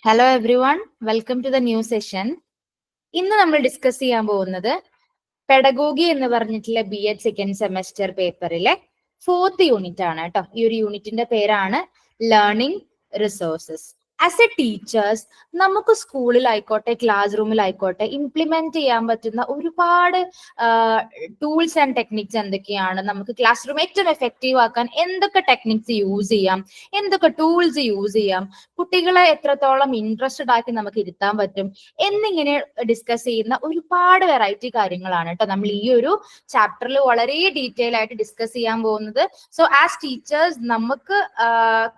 Hello everyone, welcome to the new session. ഇന്ന് നമ്മൾ discuss ചെയ്യാൻ പോകുന്നത് പെഡഗോഗി എന്ന് പറഞ്ഞിട്ടുള്ള BEd സെക്കൻഡ് സെമസ്റ്റർ പേപ്പറിലെ 4th യൂണിറ്റ് ആണ് കേട്ടോ. ഈ ഒരു യൂണിറ്റിന്റെ പേരാണ് learning resources. As a teachers നമുക്ക് സ്കൂളിലായിക്കോട്ടെ ക്ലാസ് റൂമിലായിക്കോട്ടെ ഇംപ്ലിമെന്റ് ചെയ്യാൻ പറ്റുന്ന ഒരുപാട് ടൂൾസ് ആൻഡ് ടെക്നിക്സ് എന്തൊക്കെയാണ്, നമുക്ക് ക്ലാസ് റൂം ഏറ്റവും എഫക്റ്റീവ് ആക്കാൻ എന്തൊക്കെ ടെക്നിക്സ് യൂസ് ചെയ്യാം, എന്തൊക്കെ ടൂൾസ് യൂസ് ചെയ്യാം, കുട്ടികളെ എത്രത്തോളം ഇൻട്രസ്റ്റഡ് ആക്കി നമുക്ക് ഇരുത്താൻ പറ്റും എന്നിങ്ങനെ ഡിസ്കസ് ചെയ്യുന്ന ഒരുപാട് വെറൈറ്റി കാര്യങ്ങളാണ് കേട്ടോ നമ്മൾ ഈ ഒരു ചാപ്റ്ററിൽ വളരെ ഡീറ്റെയിൽ ആയിട്ട് ഡിസ്കസ് ചെയ്യാൻ പോകുന്നത്. സോ ആസ് ടീച്ചേഴ്സ് നമുക്ക്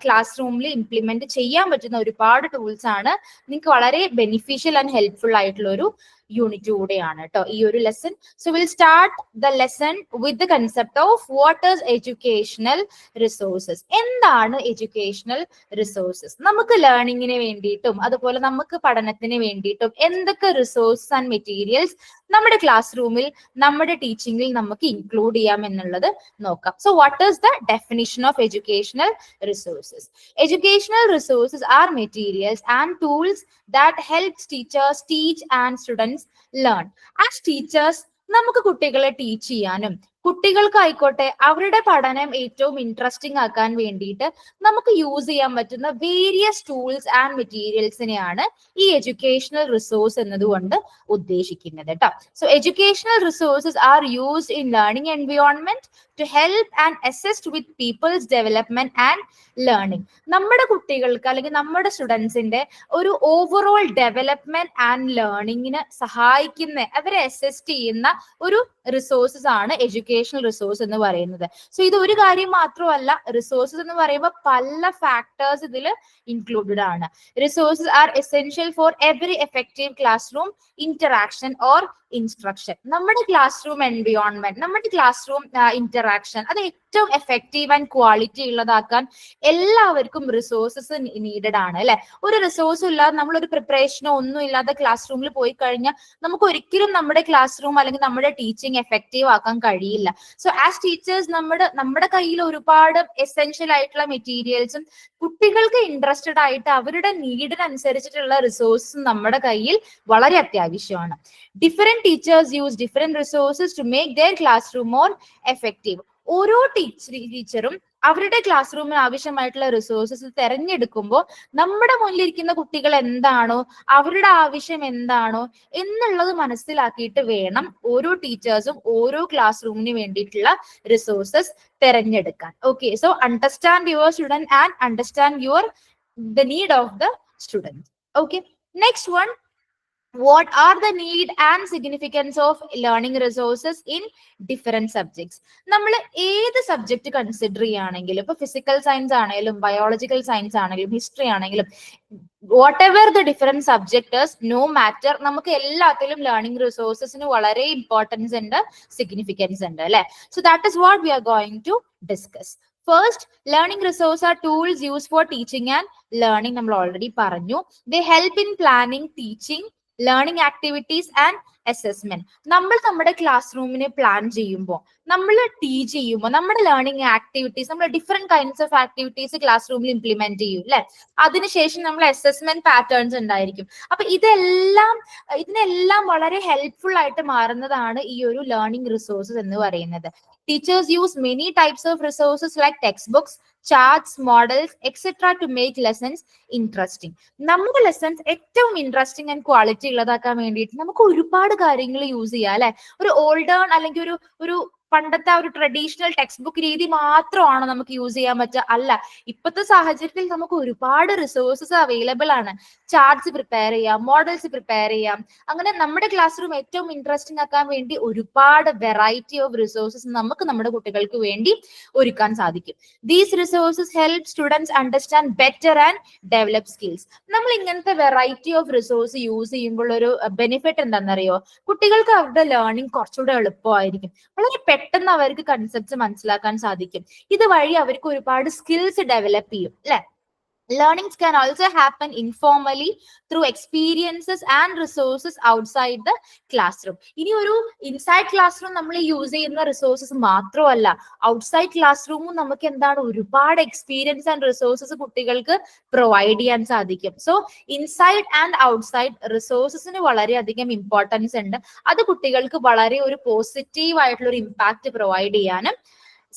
ക്ലാസ് റൂമിൽ ഇംപ്ലിമെന്റ് ചെയ്യാൻ പറ്റുന്ന ഒരുപാട് ടൂൾസ് ആണ്. നിങ്ങൾക്ക് വളരെ ബെനിഫിഷ്യൽ ആൻഡ് ഹെൽപ്ഫുൾ ആയിട്ടുള്ള ഒരു യൂണിറ്റ് കൂടെയാണ് കേട്ടോ ഈ ഒരു lesson. So will start the lesson with the concept of what is educational resources. എന്താണ് എഡ്യൂക്കേഷണൽ റിസോഴ്സസ്? നമുക്ക് ലേണിങ്ങിന് വേണ്ടിയിട്ടും അതുപോലെ നമുക്ക് പഠനത്തിന് വേണ്ടിയിട്ടും എന്തൊക്കെ റിസോഴ്സസ് ആൻഡ് മെറ്റീരിയൽസ് നമ്മുടെ ക്ലാസ് റൂമിൽ നമ്മുടെ ടീച്ചിങ്ങിൽ നമുക്ക് ഇൻക്ലൂഡ് ചെയ്യാം എന്നുള്ളത് നോക്കാം. So what is the definition of educational resources? Educational resources are materials and tools that helps teachers teach and students learn. As teachers നമുക്ക് കുട്ടികളെ ടീച്ച് ചെയ്യാനും കുട്ടികൾക്കായിക്കോട്ടെ അവരുടെ പഠനം ഏറ്റവും ഇൻട്രസ്റ്റിംഗ് ആക്കാൻ വേണ്ടിയിട്ട് നമുക്ക് യൂസ് ചെയ്യാൻ പറ്റുന്ന വേരിയസ് ടൂൾസ് ആൻഡ് മെറ്റീരിയൽസിനെയാണ് ഈ എഡ്യൂക്കേഷണൽ റിസോഴ്സ് എന്നതുകൊണ്ട് ഉദ്ദേശിക്കുന്നത് കേട്ടോ. So educational resources are used in learning environment to help and assist with people's development and learning. നമ്മുടെ കുട്ടികൾക്ക് അല്ലെങ്കിൽ നമ്മുടെ സ്റ്റുഡൻസിന്റെ ഒരു ഓവറോൾ ഡെവലപ്മെന്റ് ആൻഡ് ലേണിംഗിന് സഹായിക്കുന്ന, അവരെ അസിസ്റ്റ് ചെയ്യുന്ന ഒരു റിസോഴ്സസ് ആണ് എഡ്യൂക്കേഷണൽ റിസോഴ്സ് എന്ന് പറയുന്നത്. സോ ഇത് ഒരു കാര്യം മാത്രമല്ല, റിസോഴ്സസ് എന്ന് പറയുമ്പോൾ പല ഫാക്ടേഴ്സ് ഇതിൽ ഇൻക്ലൂഡഡ് ആണ്. Resources are essential for every effective class room interaction or instruction. നമ്മുടെ ക്ലാസ് റൂം എൻവയോൺമെന്റ്, നമ്മുടെ ക്ലാസ് റൂം ഇന്ററാക്ഷൻ അത് ഏറ്റവും എഫക്റ്റീവ് ആൻഡ് ക്വാളിറ്റി ഉള്ളതാക്കാൻ എല്ലാവർക്കും റിസോഴ്സസ് നീഡഡ് ആണ് അല്ലെ. ഒരു റിസോഴ്സും ഇല്ലാതെ നമ്മളൊരു പ്രിപ്പറേഷനോ ഒന്നും ഇല്ലാതെ ക്ലാസ് റൂമിൽ പോയി കഴിഞ്ഞാൽ നമുക്ക് ഒരിക്കലും നമ്മുടെ ക്ലാസ് റൂം അല്ലെങ്കിൽ നമ്മുടെ ടീച്ചിങ് എഫക്റ്റീവ് ആക്കാൻ കഴിയില്ല. സോ ആസ് ടീച്ചേഴ്സ് നമ്മുടെ കയ്യിൽ ഒരുപാട് എസെൻഷ്യൽ ആയിട്ടുള്ള മെറ്റീരിയൽസും കുട്ടികൾക്ക് ഇൻട്രസ്റ്റഡ് ആയിട്ട് അവരുടെ നീഡിനനുസരിച്ചിട്ടുള്ള റിസോഴ്സും നമ്മുടെ കയ്യിൽ വളരെ അത്യാവശ്യമാണ്. Different teachers use different resources to make their class room more effective. ഓരോ ടീച്ചറും അവരുടെ ക്ലാസ് റൂമിന് ആവശ്യമായിട്ടുള്ള റിസോഴ്സസ് തിരഞ്ഞെടുക്കുമ്പോൾ നമ്മുടെ മുന്നിലിരിക്കുന്ന കുട്ടികൾ എന്താണോ, അവരുടെ ആവശ്യം എന്താണോ എന്നുള്ളത് മനസ്സിലാക്കിയിട്ട് വേണം ഓരോ ടീച്ചേഴ്സും ഓരോ ക്ലാസ് റൂമിന് വേണ്ടിയിട്ടുള്ള റിസോഴ്സസ് തിരഞ്ഞെടുക്കാൻ. Okay, so understand your student and understand the need of the student. Okay, next one, what are the need and significance of learning resources in different subjects? നമ്മൾ ഏത് സബ്ജക്ട് കൺസിഡർ ചെയ്യുകയാണെങ്കിലും, ഇപ്പൊ physical science ആണെങ്കിലും biological science ആണെങ്കിലും history ആണെങ്കിലും whatever the different subjects no matter, നമുക്ക് എല്ലാത്തിലും learning റിസോഴ്സസിന് വളരെ ഇമ്പോർട്ടൻസ് ഉണ്ട്, സിഗ്നിഫിക്കൻസ് ഉണ്ട് അല്ലെ. So that is what we are going to discuss. First, learning resources are tools used for teaching and learning. നമ്മൾ already പറഞ്ഞു. They help in planning, teaching, learning activities and assessment. നമ്മൾ നമ്മുടെ class റൂമിനെ plan ചെയ്യുമ്പോൾ, നമ്മൾ teach ചെയ്യുമ്പോൾ, നമ്മുടെ learning activities, നമ്മൾ different kinds of activities class റൂമിൽ ഇംപ്ലിമെന്റ് ചെയ്യും അല്ലെ. അതിനുശേഷം നമ്മൾ അസസ്മെന്റ് പാറ്റേൺസ് ഉണ്ടായിരിക്കും. അപ്പൊ ഇതിനെല്ലാം വളരെ ഹെൽപ്ഫുൾ ആയിട്ട് മാറുന്നതാണ് ഈ ഒരു ലേണിംഗ് റിസോഴ്സസ് എന്ന് പറയുന്നത്. Teachers use many types of resources like text books, charts, models, etc. to make lessons interesting. നമ്മുടെ ലെസൺസ് ഏറ്റവും ഇൻട്രസ്റ്റിംഗ് ആൻഡ് ക്വാളിറ്റി ഉള്ളതാക്കാൻ വേണ്ടിയിട്ട് നമുക്ക് ഒരുപാട് കാര്യങ്ങൾ യൂസ് ചെയ്യാം അല്ലെ. ഒരു ഓൾഡേൺ അല്ലെങ്കിൽ ഒരു പണ്ടത്തെ ഒരു ട്രഡീഷണൽ ടെക്സ്റ്റ് ബുക്ക് രീതി മാത്രമാണോ നമുക്ക് യൂസ് ചെയ്യാൻ പറ്റുക? അല്ല, ഇപ്പോഴത്തെ സാഹചര്യത്തിൽ നമുക്ക് ഒരുപാട് റിസോഴ്സസ് അവൈലബിൾ ആണ്. ചാർട്ട്സ് പ്രിപ്പയർ ചെയ്യാം, മോഡൽസ് പ്രിപ്പയർ ചെയ്യാം. അങ്ങനെ നമ്മുടെ ക്ലാസ് റൂം ഏറ്റവും ഇൻട്രസ്റ്റിംഗ് ആക്കാൻ വേണ്ടി ഒരുപാട് വെറൈറ്റി ഓഫ് റിസോഴ്സസ് നമുക്ക് നമ്മുടെ കുട്ടികൾക്ക് വേണ്ടി ഒരുക്കാൻ സാധിക്കും. These resources help students understand better and develop skills. നമ്മൾ ഇങ്ങനത്തെ വെറൈറ്റി ഓഫ് റിസോഴ്സ് യൂസ് ചെയ്യുമ്പോൾ ഒരു ബെനിഫിറ്റ് എന്താണെന്നറിയോ? കുട്ടികൾക്ക് അവരുടെ ലേണിംഗ് കുറച്ചുകൂടെ എളുപ്പമായിരിക്കും. വളരെ പെട്ടെന്ന് അവർക്ക് കൺസെപ്റ്റ്സ് മനസ്സിലാക്കാൻ സാധിക്കും. ഇതുവഴി അവർക്ക് ഒരുപാട് സ്കിൽസ് ഡെവലപ്പ് ചെയ്യും അല്ലെ. Learnings can also happen informally through experiences and resources outside the classroom. ഇനി ഒരു ഇൻസൈഡ് ക്ലാസ് റൂം നമ്മൾ യൂസ് ചെയ്യുന്ന റിസോഴ്സസ് മാത്രമല്ല, ഔട്ട്സൈഡ് ക്ലാസ് റൂമും നമുക്ക് എന്താണ് ഒരുപാട് എക്സ്പീരിയൻസ് ആൻഡ് റിസോഴ്സസ് കുട്ടികൾക്ക് പ്രൊവൈഡ് ചെയ്യാൻ സാധിക്കും. സോ ഇൻസൈഡ് ആൻഡ് ഔട്ട്സൈഡ് റിസോഴ്സസിന് വളരെയധികം ഇമ്പോർട്ടൻസ് ഉണ്ട്. അത് കുട്ടികൾക്ക് വളരെ ഒരു പോസിറ്റീവ് ആയിട്ടുള്ള ഒരു ഇമ്പാക്ട് പ്രൊവൈഡ് ചെയ്യാനും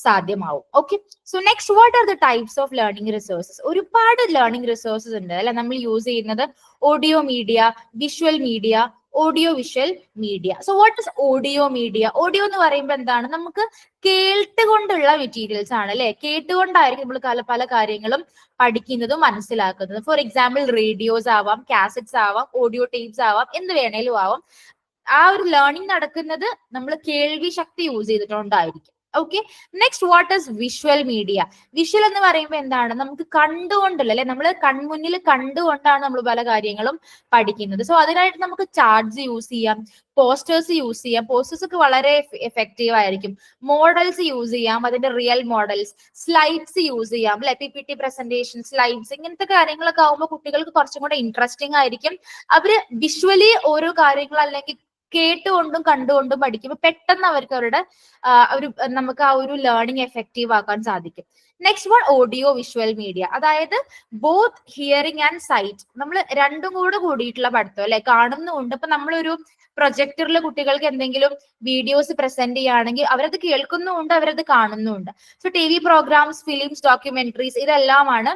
സാധ്യമാവും. Okay, so next what are the types of learning resources? ഒരുപാട് ലേണിംഗ് റിസോഴ്സസ് ഉണ്ട് അല്ലെ. നമ്മൾ യൂസ് ചെയ്യുന്നത് audio media, visual media, audio visual media. So what is audio media? Audio എന്ന് പറയുമ്പോൾ എന്താണ്? നമുക്ക് കേട്ടുകൊണ്ടുള്ള മെറ്റീരിയൽസ് ആണ് അല്ലെ. കേട്ടുകൊണ്ടായിരിക്കും നമ്മൾ പല കാര്യങ്ങളും പഠിക്കുന്നതും മനസ്സിലാക്കുന്നതും. ഫോർ എക്സാമ്പിൾ റേഡിയോസ് ആവാം, കാസറ്റ്സ് ആവാം, ഓഡിയോ ടേപ്സ് ആവാം, എന്ത് വേണേലും ആവാം. ആ ഒരു ലേണിംഗ് നടക്കുന്നത് നമ്മൾ കേൾവി ശക്തി യൂസ് ചെയ്തിട്ടുണ്ടായിരിക്കും. Okay, next what is visual media? Visual എന്ന് പറയുമ്പോൾ എന്താണ്? നമുക്ക് കണ്ടുകൊണ്ടല്ല അല്ലെ, നമ്മൾ കൺമുന്നിൽ കണ്ടുകൊണ്ടാണ് നമ്മൾ പല കാര്യങ്ങളും പഠിക്കുന്നത്. സോ അതിനായിട്ട് നമുക്ക് ചാർട്ട്സ് യൂസ് ചെയ്യാം, പോസ്റ്റേഴ്സ് യൂസ് ചെയ്യാം. പോസ്റ്റേഴ്സ് ഒക്കെ വളരെ എഫക്റ്റീവ് ആയിരിക്കും. മോഡൽസ് യൂസ് ചെയ്യാം, അതിന്റെ റിയൽ മോഡൽസ്. സ്ലൈഡ്സ് യൂസ് ചെയ്യാം അല്ലെ, PPT പ്രസന്റേഷൻ, സ്ലൈഡ്സ്, ഇങ്ങനത്തെ കാര്യങ്ങളൊക്കെ ആകുമ്പോൾ കുട്ടികൾക്ക് കുറച്ചും കൂടെ ഇൻട്രസ്റ്റിംഗ് ആയിരിക്കും. അവര് വിഷ്വലി ഓരോ കാര്യങ്ങൾ അല്ലെങ്കിൽ കേട്ടുകൊണ്ടും കണ്ടുകൊണ്ടും പഠിക്കുമ്പോൾ പെട്ടെന്ന് അവർക്ക് അവരുടെ നമുക്ക് ആ ഒരു ലേണിംഗ് എഫക്റ്റീവ് ആക്കാൻ സാധിക്കും. Next one audio visual media, അതായത് ബോത്ത് ഹിയറിംഗ് ആൻഡ് സൈറ്റ്. നമ്മൾ രണ്ടും കൂടെ കൂടിയിട്ടുള്ള പഠിത്തം അല്ലെ. കാണുന്നുമുണ്ട്. ഇപ്പൊ നമ്മളൊരു പ്രൊജക്ടറിൽ കുട്ടികൾക്ക് എന്തെങ്കിലും വീഡിയോസ് പ്രസന്റ് ചെയ്യുകയാണെങ്കിൽ അവരത് കേൾക്കുന്നുമുണ്ട്, അവരത് കാണുന്നുമുണ്ട്. So TV programmes, films, documentaries, ഇതെല്ലാമാണ്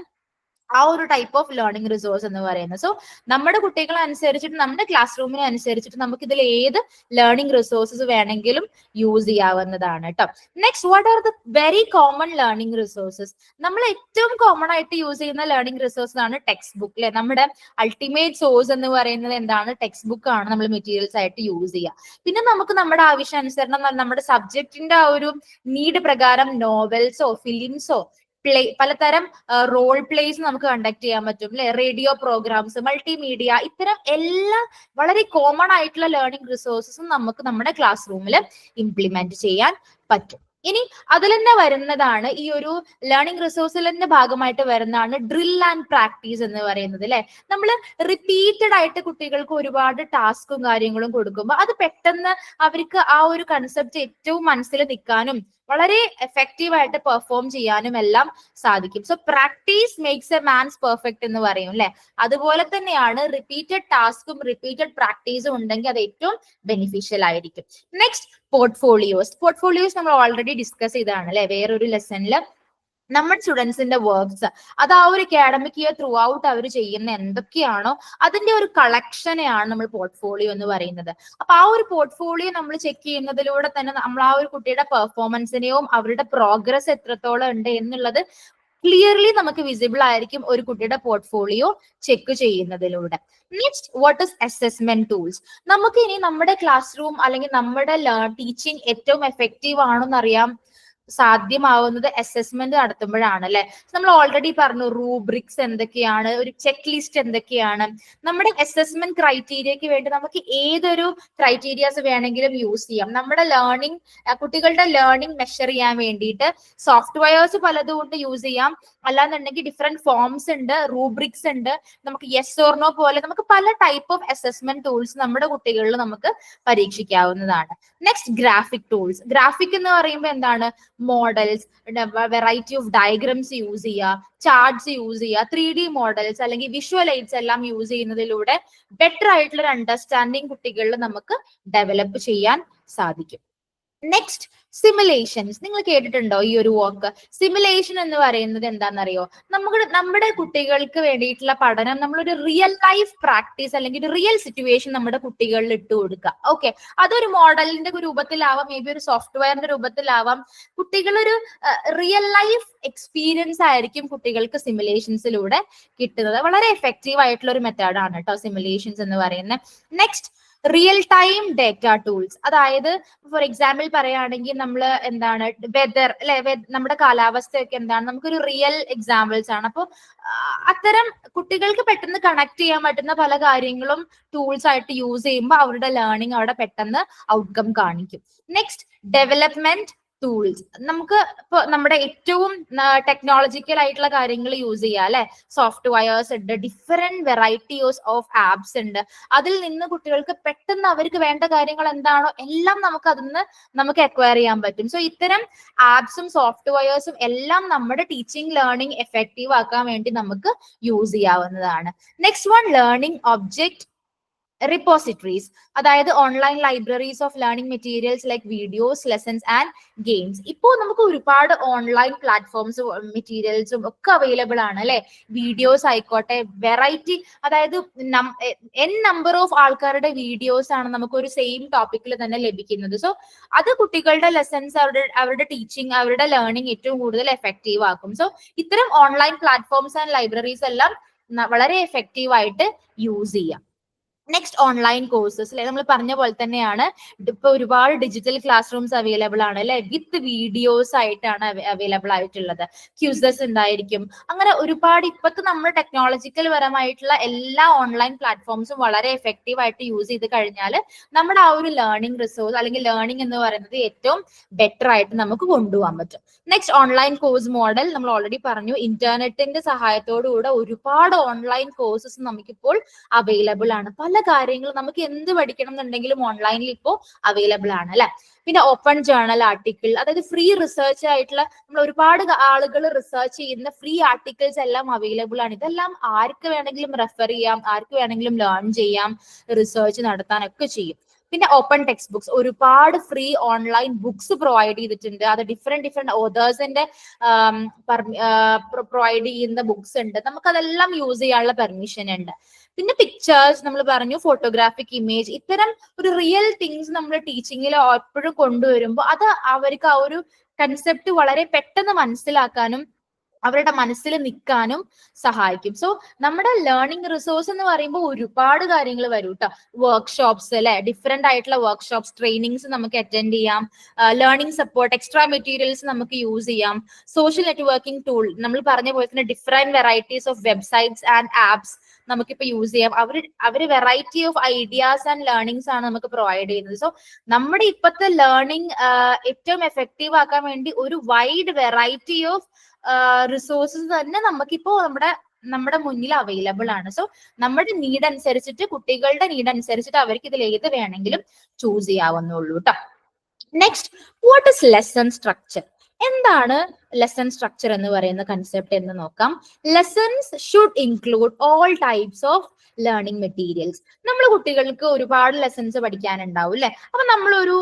ആ ഒരു ടൈപ്പ് ഓഫ് ലേണിംഗ് റിസോഴ്സ് എന്ന് പറയുന്നത്. സോ നമ്മുടെ കുട്ടികളെ അനുസരിച്ചിട്ട്, നമ്മുടെ ക്ലാസ് റൂമിനെ അനുസരിച്ചിട്ട് നമുക്ക് ഇതിൽ ഏത് ലേണിംഗ് റിസോഴ്സസ് വേണമെങ്കിലും യൂസ് ചെയ്യാവുന്നതാണ് കേട്ടോ. Next, what are the very common learning resources? നമ്മൾ ഏറ്റവും കോമൺ ആയിട്ട് യൂസ് ചെയ്യുന്ന ലേണിംഗ് റിസോഴ്സ് ആണ് ടെക്സ്റ്റ് ബുക്ക് അല്ലെ. നമ്മുടെ അൾട്ടിമേറ്റ് സോഴ്സ് എന്ന് പറയുന്നത് എന്താണ്? ടെക്സ്റ്റ് ബുക്ക് ആണ് നമ്മൾ മെറ്റീരിയൽസ് ആയിട്ട് യൂസ് ചെയ്യുക. പിന്നെ നമുക്ക് നമ്മുടെ ആവശ്യാനുസരണം നമ്മുടെ സബ്ജക്റ്റിന്റെ ആ ഒരു നീഡ് പ്രകാരം നോവൽസോ ഫിലിംസോ പലതരം റോൾ പ്ലേസ് നമുക്ക് കണ്ടക്ട് ചെയ്യാൻ പറ്റും അല്ലെ. റേഡിയോ പ്രോഗ്രാംസ്, മൾട്ടിമീഡിയ, ഇത്തരം എല്ലാ വളരെ കോമൺ ആയിട്ടുള്ള ലേണിംഗ് റിസോഴ്സസും നമുക്ക് നമ്മുടെ ക്ലാസ് റൂമിൽ ഇംപ്ലിമെന്റ് ചെയ്യാൻ പറ്റും. ഇനി അതിൽ തന്നെ വരുന്നതാണ്, ഈ ഒരു ലേണിംഗ് റിസോഴ്സിൽ തന്നെ ഭാഗമായിട്ട് വരുന്നതാണ് ഡ്രിൽ ആൻഡ് പ്രാക്ടീസ് എന്ന് പറയുന്നത് അല്ലെ. നമ്മൾ റിപ്പീറ്റഡ് ആയിട്ട് കുട്ടികൾക്ക് ഒരുപാട് ടാസ്കും കാര്യങ്ങളും കൊടുക്കുമ്പോൾ അത് പെട്ടെന്ന് അവർക്ക് ആ ഒരു കൺസെപ്റ്റ് ഏറ്റവും മനസ്സിൽ നിൽക്കാനും വളരെ എഫക്റ്റീവ് ആയിട്ട് പെർഫോം ചെയ്യാനും എല്ലാം സാധിക്കും. So practice makes A man's perfect എന്ന് പറയും അല്ലെ. അതുപോലെ തന്നെയാണ് റിപ്പീറ്റഡ് ടാസ്കും റിപ്പീറ്റഡ് പ്രാക്ടീസും ഉണ്ടെങ്കിൽ അത് ഏറ്റവും ബെനിഫിഷ്യൽ ആയിരിക്കും. നെക്സ്റ്റ്, പോർട്ട്ഫോളിയോസ് നമ്മൾ ഓൾറെഡി ഡിസ്കസ് ചെയ്തതാണ് അല്ലെ വേറൊരു ലെസണിൽ. നമ്മുടെ സ്റ്റുഡൻസിന്റെ വർക്ക്സ്, അത് ആ ഒരു അക്കാഡമിക് ഇയർ ത്രൂ ഔട്ട് അവർ ചെയ്യുന്ന എന്തൊക്കെയാണോ അതിന്റെ ഒരു കളക്ഷനെയാണ് നമ്മൾ പോർട്ട്ഫോളിയോ എന്ന് പറയുന്നത്. അപ്പൊ ആ ഒരു പോർട്ട്ഫോളിയോ നമ്മൾ ചെക്ക് ചെയ്യുന്നതിലൂടെ തന്നെ നമ്മൾ ആ ഒരു കുട്ടിയുടെ പെർഫോമൻസിനെയും അവരുടെ പ്രോഗ്രസ് എത്രത്തോളം ഉണ്ട് എന്നുള്ളത് ക്ലിയർലി നമുക്ക് വിസിബിൾ ആയിരിക്കും ഒരു കുട്ടിയുടെ പോർട്ട്ഫോളിയോ ചെക്ക് ചെയ്യുന്നതിലൂടെ. Next, what is assessment tools? നമുക്ക് ഇനി നമ്മുടെ ക്ലാസ് റൂം അല്ലെങ്കിൽ നമ്മുടെ ടീച്ചിങ് ഏറ്റവും എഫക്റ്റീവ് ആണെന്ന് അറിയാം സാധ്യമാവുന്നത് അസസ്മെന്റ് നടത്തുമ്പോഴാണ് അല്ലെ. നമ്മൾ ഓൾറെഡി പറഞ്ഞു റൂബ്രിക്സ് എന്തൊക്കെയാണ്, ഒരു ചെക്ക് ലിസ്റ്റ് എന്തൊക്കെയാണ്. നമ്മുടെ അസസ്മെന്റ് ക്രൈറ്റീരിയക്ക് വേണ്ടി നമുക്ക് ഏതൊരു ക്രൈറ്റീരിയാസ് വേണമെങ്കിലും യൂസ് ചെയ്യാം. നമ്മുടെ ലേണിംഗ്, കുട്ടികളുടെ ലേണിംഗ് മെഷർ ചെയ്യാൻ വേണ്ടിയിട്ട് സോഫ്റ്റ്വെയർസ് പലതും കൊണ്ട് യൂസ് ചെയ്യാം. അല്ലാന്നുണ്ടെങ്കിൽ ഡിഫറെന്റ് ഫോംസ് ഉണ്ട്, റൂബ്രിക്സ് ഉണ്ട്, നമുക്ക് യെസ് ഓർ നോ പോലെ നമുക്ക് പല ടൈപ്പ് ഓഫ് അസസ്മെന്റ് ടൂൾസ് നമ്മുടെ കുട്ടികളിൽ നമുക്ക് പരീക്ഷിക്കാവുന്നതാണ്. Next, graphic tools. ഗ്രാഫിക് എന്ന് പറയുമ്പോൾ എന്താണ്? Models, variety of diagrams use ചെയ്യുക, ചാർട്ട്സ് യൂസ് ചെയ്യുക, 3D മോഡൽസ് അല്ലെങ്കിൽ വിഷ്വൽ എയ്ഡ്സ് എല്ലാം യൂസ് ചെയ്യുന്നതിലൂടെ ബെറ്റർ ആയിട്ടുള്ള ഒരു അണ്ടർസ്റ്റാൻഡിങ് കുട്ടികളിൽ നമുക്ക് ഡെവലപ്പ് ചെയ്യാൻ സാധിക്കും. Next, simulations. നിങ്ങൾ കേട്ടിട്ടുണ്ടോ ഈ ഒരു വാക്ക്? സിമുലേഷൻ എന്ന് പറയുന്നത് എന്താണെന്നറിയോ? നമ്മുടെ കുട്ടികൾക്ക് വേണ്ടിയിട്ടുള്ള പഠനം നമ്മളൊരു റിയൽ ലൈഫ് പ്രാക്ടീസ് അല്ലെങ്കിൽ ഒരു റിയൽ സിറ്റുവേഷൻ നമ്മുടെ കുട്ടികളിൽ ഇട്ട് കൊടുക്കുക. ഓക്കെ, അതൊരു മോഡലിന്റെ രൂപത്തിലാവാം, മേ ബി ഒരു സോഫ്റ്റ്വെയറിന്റെ രൂപത്തിലാവാം. കുട്ടികളൊരു റിയൽ ലൈഫ് എക്സ്പീരിയൻസ് ആയിരിക്കും കുട്ടികൾക്ക് സിമുലേഷൻസിലൂടെ കിട്ടുന്നത്. വളരെ എഫക്റ്റീവ് ആയിട്ടുള്ള ഒരു മെത്തേഡാണ് കേട്ടോ സിമുലേഷൻസ് എന്ന് പറയുന്നത്. Next, real time data tools. അതായത് ഫോർ എക്സാമ്പിൾ പറയുകയാണെങ്കിൽ നമ്മൾ എന്താണ് വെതർ അല്ലെ, നമ്മുടെ കാലാവസ്ഥയൊക്കെ എന്താണ്, നമുക്കൊരു റിയൽ എക്സാമ്പിൾസ് ആണ്. അപ്പോൾ അത്തരം കുട്ടികൾക്ക് പെട്ടെന്ന് കണക്ട് ചെയ്യാൻ പറ്റുന്ന പല കാര്യങ്ങളും ടൂൾസ് ആയിട്ട് യൂസ് ചെയ്യുമ്പോൾ അവരുടെ ലേണിംഗ് അവിടെ പെട്ടെന്ന് ഔട്ട്കം കാണിക്കും. നെക്സ്റ്റ്, ഡെവലപ്മെന്റ് ടൂൾസ് നമുക്ക് ഇപ്പൊ നമ്മുടെ ഏറ്റവും ടെക്നോളജിക്കൽ ആയിട്ടുള്ള കാര്യങ്ങൾ യൂസ് ചെയ്യാം അല്ലെ. സോഫ്റ്റ്വെയർസ് ഉണ്ട്, ഡിഫറെന്റ് വെറൈറ്റീസ് ഓഫ് ആപ്സ് ഉണ്ട്. അതിൽ നിന്ന് കുട്ടികൾക്ക് പെട്ടെന്ന് അവർക്ക് വേണ്ട കാര്യങ്ങൾ എന്താണോ എല്ലാം നമുക്ക് അതിൽ നിന്ന് നമുക്ക് അക്വയർ ചെയ്യാൻ പറ്റും. സോ ഇത്തരം ആപ്സും സോഫ്റ്റ്വെയർസും എല്ലാം നമ്മുടെ ടീച്ചിങ് ലേണിംഗ് എഫക്റ്റീവ് ആക്കാൻ വേണ്ടി നമുക്ക് യൂസ് ചെയ്യാവുന്നതാണ്. Next one, learning object repositories, അതായത് online libraries of learning materials like videos, lessons and games. ഇപ്പോൾ നമുക്ക് ഒരുപാട് ഓൺലൈൻ പ്ലാറ്റ്ഫോംസും മെറ്റീരിയൽസും ഒക്കെ അവൈലബിൾ ആണ് അല്ലെ. വീഡിയോസ് ആയിക്കോട്ടെ, വെറൈറ്റി, അതായത് എൻ നമ്പർ ഓഫ് ആൾക്കാരുടെ വീഡിയോസ് ആണ് നമുക്ക് ഒരു സെയിം ടോപ്പിക്കിൽ തന്നെ ലഭിക്കുന്നത്. സോ അത് കുട്ടികളുടെ ലെസൺസ്, അവരുടെ ടീച്ചിങ്, അവരുടെ ലേണിംഗ് ഏറ്റവും കൂടുതൽ എഫക്റ്റീവ് ആക്കും. സോ ഇത്തരം ഓൺലൈൻ പ്ലാറ്റ്ഫോംസ് ആൻഡ് ലൈബ്രറീസ് എല്ലാം വളരെ എഫക്റ്റീവ് ആയിട്ട് യൂസ് ചെയ്യാം. നെക്സ്റ്റ്, ഓൺലൈൻ കോഴ്സസ് അല്ലെ. നമ്മൾ പറഞ്ഞ പോലെ തന്നെയാണ് ഇപ്പൊ ഒരുപാട് ഡിജിറ്റൽ ക്ലാസ് റൂംസ് അവൈലബിൾ ആണ് അല്ലെ. വിത്ത് വീഡിയോസ് ആയിട്ടാണ് അവൈലബിൾ ആയിട്ടുള്ളത്. ക്യൂസസ് ഉണ്ടായിരിക്കും. അങ്ങനെ ഒരുപാട് ഇപ്പത്തെ നമ്മൾ ടെക്നോളജിക്കൽ പരമായിട്ടുള്ള എല്ലാ ഓൺലൈൻ പ്ലാറ്റ്ഫോംസും വളരെ എഫക്റ്റീവ് ആയിട്ട് യൂസ് ചെയ്ത് കഴിഞ്ഞാൽ നമ്മുടെ ആ ഒരു ലേണിംഗ് റിസോഴ്സ് അല്ലെങ്കിൽ ലേണിംഗ് എന്ന് പറയുന്നത് ഏറ്റവും ബെറ്റർ ആയിട്ട് നമുക്ക് കൊണ്ടുപോകാൻ പറ്റും. Next, online course model. നമ്മൾ ഓൾറെഡി പറഞ്ഞു, ഇന്റർനെറ്റിന്റെ സഹായത്തോടു കൂടെ ഒരുപാട് ഓൺലൈൻ കോഴ്സസ് നമുക്കിപ്പോൾ അവൈലബിൾ ആണ്. പല കാര്യങ്ങളും നമുക്ക് എന്ത് പഠിക്കണം എന്നുണ്ടെങ്കിലും ഓൺലൈനിൽ ഇപ്പോൾ അവൈലബിൾ ആണ് അല്ലെ. പിന്നെ ഓപ്പൺ ജേർണൽ ആർട്ടിക്കിൾ, അതായത് ഫ്രീ റിസർച്ച് ആയിട്ടുള്ള, നമ്മൾ ഒരുപാട് ആളുകൾ റിസർച്ച് ചെയ്യുന്ന ഫ്രീ ആർട്ടിക്കിൾസ് എല്ലാം അവൈലബിൾ ആണ്. ഇതെല്ലാം ആർക്ക് വേണമെങ്കിലും റെഫർ ചെയ്യാം, ആർക്ക് വേണമെങ്കിലും ലേൺ ചെയ്യാം, റിസർച്ച് നടത്താനൊക്കെ ചെയ്യും. പിന്നെ ഓപ്പൺ ടെക്സ്റ്റ് ബുക്സ്, ഒരുപാട് ഫ്രീ ഓൺലൈൻ ബുക്സ് പ്രൊവൈഡ് ചെയ്തിട്ടുണ്ട്. അത് ഡിഫറെന്റ് ഓതേഴ്സിന്റെ പ്രൊവൈഡ് ചെയ്യുന്ന ബുക്സ് ഉണ്ട്. നമുക്ക് അതെല്ലാം യൂസ് ചെയ്യാനുള്ള പെർമിഷൻ ഉണ്ട്. പിന്നെ പിക്ചേഴ്സ് നമ്മൾ പറഞ്ഞു, ഫോട്ടോഗ്രാഫിക് ഇമേജ്, ഇത്തരം ഒരു റിയൽ തിങ്സ് നമ്മൾ ടീച്ചിങ്ങിൽ എപ്പോഴും കൊണ്ടുവരുമ്പോൾ അത് അവർക്ക് ആ ഒരു കൺസെപ്റ്റ് വളരെ പെട്ടെന്ന് മനസ്സിലാക്കാനും അവരുടെ മനസ്സിൽ നിൽക്കാനും സഹായിക്കും. സോ നമ്മുടെ ലേണിംഗ് റിസോഴ്സ് എന്ന് പറയുമ്പോൾ ഒരുപാട് കാര്യങ്ങൾ വരും കേട്ടോ. വർക്ക്ഷോപ്സ് അല്ലെ, ഡിഫറെന്റ് ആയിട്ടുള്ള വർക്ക്ഷോപ്സ്, ട്രെയിനിങ്സ് നമുക്ക് അറ്റൻഡ് ചെയ്യാം. ലേണിംഗ് സപ്പോർട്ട്, എക്സ്ട്രാ മെറ്റീരിയൽസ് നമുക്ക് യൂസ് ചെയ്യാം. സോഷ്യൽ നെറ്റ്വർക്കിംഗ് ടൂൾ, നമ്മൾ പറഞ്ഞ പോലെ തന്നെ different varieties of websites and apps നമുക്കിപ്പോ യൂസ് ചെയ്യാം. അവര് variety of ideas and learnings ആണ് നമുക്ക് പ്രൊവൈഡ് ചെയ്യുന്നത്. സോ നമ്മുടെ ഇപ്പോഴത്തെ ലേണിംഗ് ഏറ്റവും എഫക്റ്റീവ് ആക്കാൻ വേണ്ടി ഒരു വൈഡ് വെറൈറ്റി ഓഫ് റിസോഴ്സസ് തന്നെ നമുക്കിപ്പോ നമ്മുടെ മുന്നിൽ അവൈലബിൾ ആണ്. സോ നമ്മുടെ നീഡ് അനുസരിച്ചിട്ട്, കുട്ടികളുടെ നീഡ് അനുസരിച്ചിട്ട് അവർക്ക് ഇതിൽ ഏത് വേണമെങ്കിലും ചൂസ് ചെയ്യാവുന്നുള്ളൂ കേട്ടോ. Next, what is lesson structure? എന്താണ് ലെസൺ സ്ട്രക്ചർ എന്ന് പറയുന്ന കൺസെപ്റ്റ് എന്ന് നോക്കാം. Lessons should include all types of learning materials. നമ്മൾ കുട്ടികൾക്ക് ഒരുപാട് ലെസൺസ് പഠിക്കാനുണ്ടാവും അല്ലെ. അപ്പൊ നമ്മളൊരു